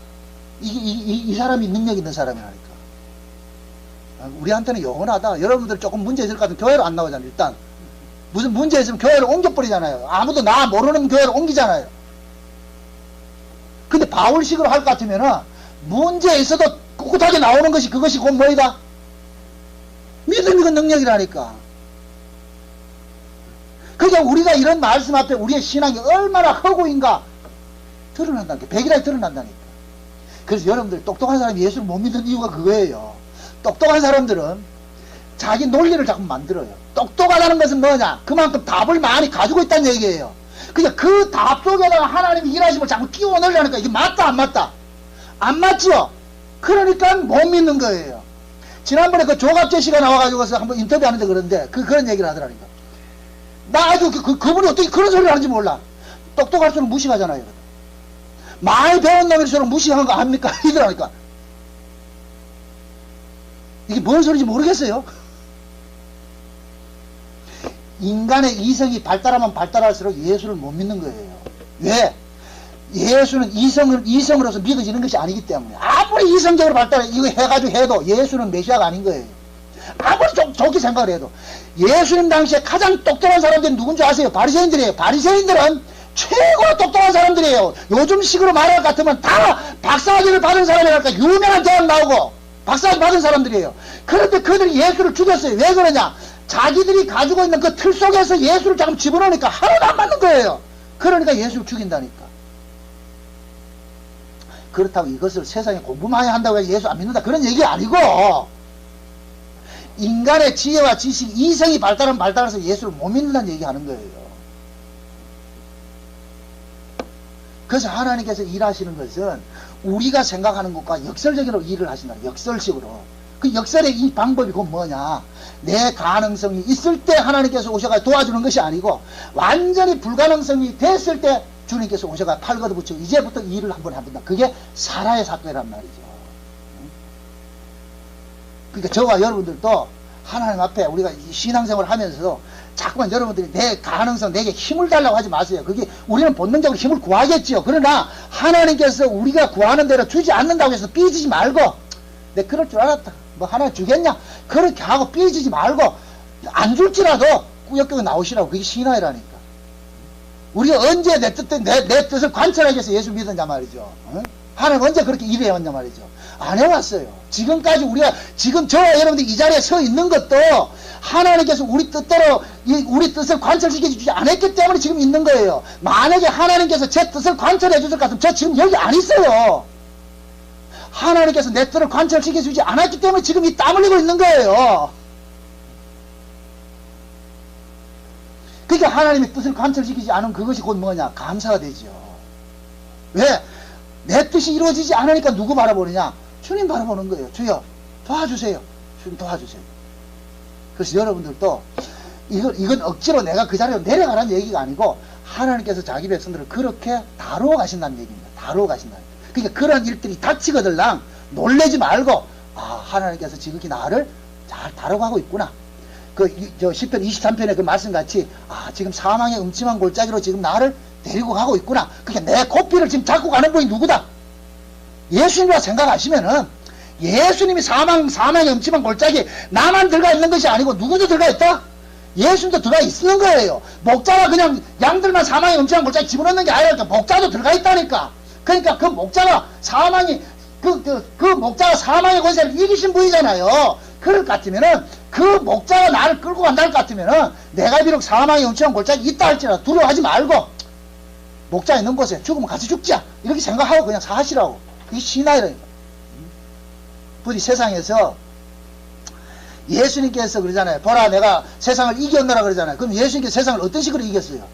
이 사람이 능력 있는 사람이라니까. 우리한테는 영원하다. 여러분들 조금 문제 있을 것 같으면 교회로 안 나오잖아요. 일단 무슨 문제 있으면 교회를 옮겨버리잖아요. 아무도 나 모르는 교회를 옮기잖아요. 근데 바울식으로 할 것 같으면은 문제 있어도 꿋꿋하게 나오는 것이, 그것이 곧 뭐이다? 믿음이 그 능력이라니까. 그러니까 우리가 이런 말씀 앞에 우리의 신앙이 얼마나 허구인가 드러난다니까. 백일하게 드러난다니까. 그래서 여러분들, 똑똑한 사람이 예수를 못 믿는 이유가 그거예요. 똑똑한 사람들은 자기 논리를 자꾸 만들어요. 똑똑하다는 것은 뭐냐? 그만큼 답을 많이 가지고 있다는 얘기예요. 그러니까 그 답 속에다가 하나님이 일하심을 자꾸 끼워 넣으려니까 이게 맞다 안 맞다? 안 맞죠? 그러니까 못 믿는 거예요. 지난번에 그 조갑재 씨가 나와가지고서 한번 인터뷰하는데 그런데 그런 얘기를 하더라니까. 나 아주 그분이 어떻게 그런 소리를 하는지 몰라. 똑똑할수록 무식하잖아요. 많이 배운 놈일수록 무식한 거 압니까? 이더라니까. 이게 뭔 소리인지 모르겠어요. 인간의 이성이 발달하면 발달할수록 예수를 못 믿는 거예요. 왜? 예수는 이성으로서 믿어지는 것이 아니기 때문에. 아무리 이성적으로 발달해 이거 해가지고 해도 예수는 메시아가 아닌 거예요. 아무리 좋게 생각을 해도. 예수님 당시에 가장 똑똑한 사람들이 누군지 아세요? 바리새인들이에요. 바리새인들은 최고로 똑똑한 사람들이에요. 요즘 식으로 말할 것 같으면 다 박사학위를 받은 사람이랄까, 유명한 대학 나오고 박사학위 받은 사람들이에요. 그런데 그들이 예수를 죽였어요. 왜 그러냐? 자기들이 가지고 있는 그 틀 속에서 예수를 자꾸 집어넣으니까 하나도 안 맞는 거예요. 그러니까 예수를 죽인다니까. 그렇다고 이것을 세상에 공부만 한다고 해서 예수 안 믿는다, 그런 얘기 아니고, 인간의 지혜와 지식, 이성이 발달하면 발달해서 예수를 못 믿는다는 얘기 하는 거예요. 그래서 하나님께서 일하시는 것은 우리가 생각하는 것과 역설적으로 일을 하신다. 역설식으로. 그 역설의 이 방법이 곧 뭐냐? 내 가능성이 있을 때 하나님께서 오셔가 도와주는 것이 아니고, 완전히 불가능성이 됐을 때 주님께서 오셔가 팔 걷어붙이고 이제부터 일을 한번 해본다. 그게 사라의 사건이란 말이죠. 그러니까 저와 여러분들도 하나님 앞에 우리가 신앙생활을 하면서도 자꾸만 여러분들이 내 가능성, 내게 힘을 달라고 하지 마세요. 그게 우리는 본능적으로 힘을 구하겠지요. 그러나 하나님께서 우리가 구하는 대로 주지 않는다고 해서 삐지지 말고, 내 그럴 줄 알았다, 뭐 하나 주겠냐, 그렇게 하고 삐지지 말고, 안 줄지라도 꾸역꾸역 나오시라고. 그게 신앙이라니까. 우리가 언제 내 뜻을 관철하기 위해서 예수 믿었냐 말이죠. 하나님 언제 그렇게 일해왔냐 말이죠. 안 해왔어요. 지금까지 우리가, 지금 저와 여러분들 이 자리에 서 있는 것도 하나님께서 우리 뜻대로 우리 뜻을 관철시켜 주지 않았기 때문에 지금 있는 거예요. 만약에 하나님께서 제 뜻을 관철해 주실 것 같으면 저 지금 여기 안 있어요. 하나님께서 내 뜻을 관철시켜 주지 않았기 때문에 지금 이 땀 흘리고 있는 거예요. 그러니까 하나님의 뜻을 관철시키지 않으면 그것이 곧 뭐냐? 감사가 되죠. 왜? 내 뜻이 이루어지지 않으니까 누구 바라보느냐? 주님 바라보는 거예요. 주여 도와주세요. 주님 도와주세요. 그래서 여러분들도 이건 억지로 내가 그 자리로 내려가라는 얘기가 아니고, 하나님께서 자기 백성들을 그렇게 다루어 가신다는 얘기입니다. 다루어 가신다는 얘기. 그러니까 그런 일들이 닥치거들랑 놀래지 말고, 하나님께서 지극히 나를 잘 다뤄가고 있구나. 저 10편 23편의 그 말씀같이, 지금 사망의 음침한 골짜기로 지금 나를 데리고 가고 있구나. 그게 내 코피를 지금 잡고 가는 분이 누구다? 예수님이라 생각하시면은 예수님이 사망의 음침한 골짜기 나만 들어가 있는 것이 아니고 누구도 들어가 있다? 예수님도 들어가 있는 거예요. 목자가 그냥 양들만 사망의 음침한 골짜기 집어넣는 게 아니라 목자도 들어가 있다니까. 그러니까 그 목자가 목자가 사망의 권세를 이기신 분이잖아요. 그럴 것 같으면은 그 목자가 나를 끌고 간다는 것 같으면은 내가 비록 사망의 음침한 골짜기 있다 할지라도 두려워하지 말고 목자 있는 곳에 죽으면 같이 죽자 이렇게 생각하고 그냥 사시라고. 이게 신앙이라니까. 부디 세상에서 예수님께서 그러잖아요. 보라 내가 세상을 이겼노라 그러잖아요. 그럼 예수님께서 세상을 어떤 식으로 이겼어요?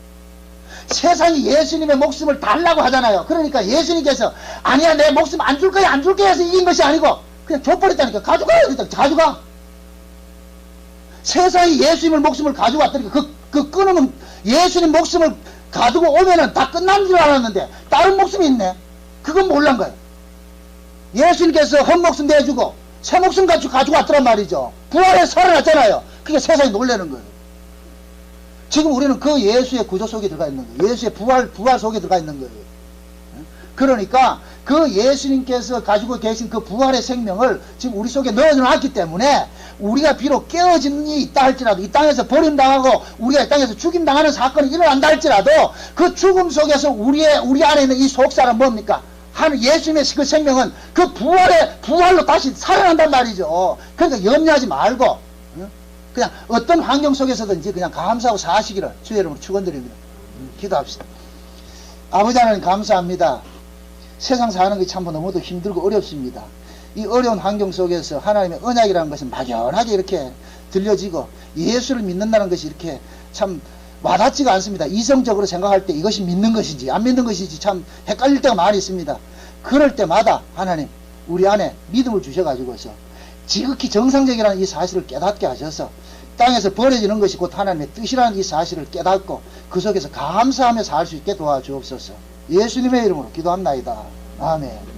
세상이 예수님의 목숨을 달라고 하잖아요. 그러니까 예수님께서 아니야 내 목숨 안 줄 거야 안 줄 거야 해서 이긴 것이 아니고 그냥 줘버렸다니까. 가져가요. 가져가. 세상이 예수님의 목숨을 가져왔다니까. 그 끊으면 예수님 목숨을 가두고 오면은 다 끝난 줄 알았는데 다른 목숨이 있네. 그건 몰란 거예요. 예수님께서 헌 목숨 내주고 새 목숨 가지고 왔더란 말이죠. 부활에 살아났잖아요. 그게 세상이 놀라는 거예요. 지금 우리는 그 예수의 구조 속에 들어가 있는 거예요. 예수의 부활 속에 들어가 있는 거예요. 그러니까 그 예수님께서 가지고 계신 그 부활의 생명을 지금 우리 속에 넣어놨기 때문에 우리가 비록 깨어짐이 있다 할지라도 이 땅에서 버림당하고 우리가 이 땅에서 죽임당하는 사건이 일어난다 할지라도 그 죽음 속에서 우리 안에 있는 이 속사는 뭡니까? 하는 예수님의 그 생명은 그 부활로 다시 살아난단 말이죠. 그러니까 염려하지 말고 그냥 어떤 환경 속에서든지 그냥 감사하고 사시기를 주의 이름으로 축원드립니다. 기도합시다. 아버지 하나님 감사합니다. 세상 사는 게 참 너무도 힘들고 어렵습니다. 이 어려운 환경 속에서 하나님의 언약이라는 것은 막연하게 이렇게 들려지고 예수를 믿는다는 것이 이렇게 참 와닿지가 않습니다. 이성적으로 생각할 때 이것이 믿는 것인지 안 믿는 것인지 참 헷갈릴 때가 많이 있습니다. 그럴 때마다 하나님 우리 안에 믿음을 주셔가지고서 지극히 정상적이라는 이 사실을 깨닫게 하셔서 땅에서 벌어지는 것이 곧 하나님의 뜻이라는 이 사실을 깨닫고 그 속에서 감사하며 살 수 있게 도와주옵소서. 예수님의 이름으로 기도합나이다. 아멘.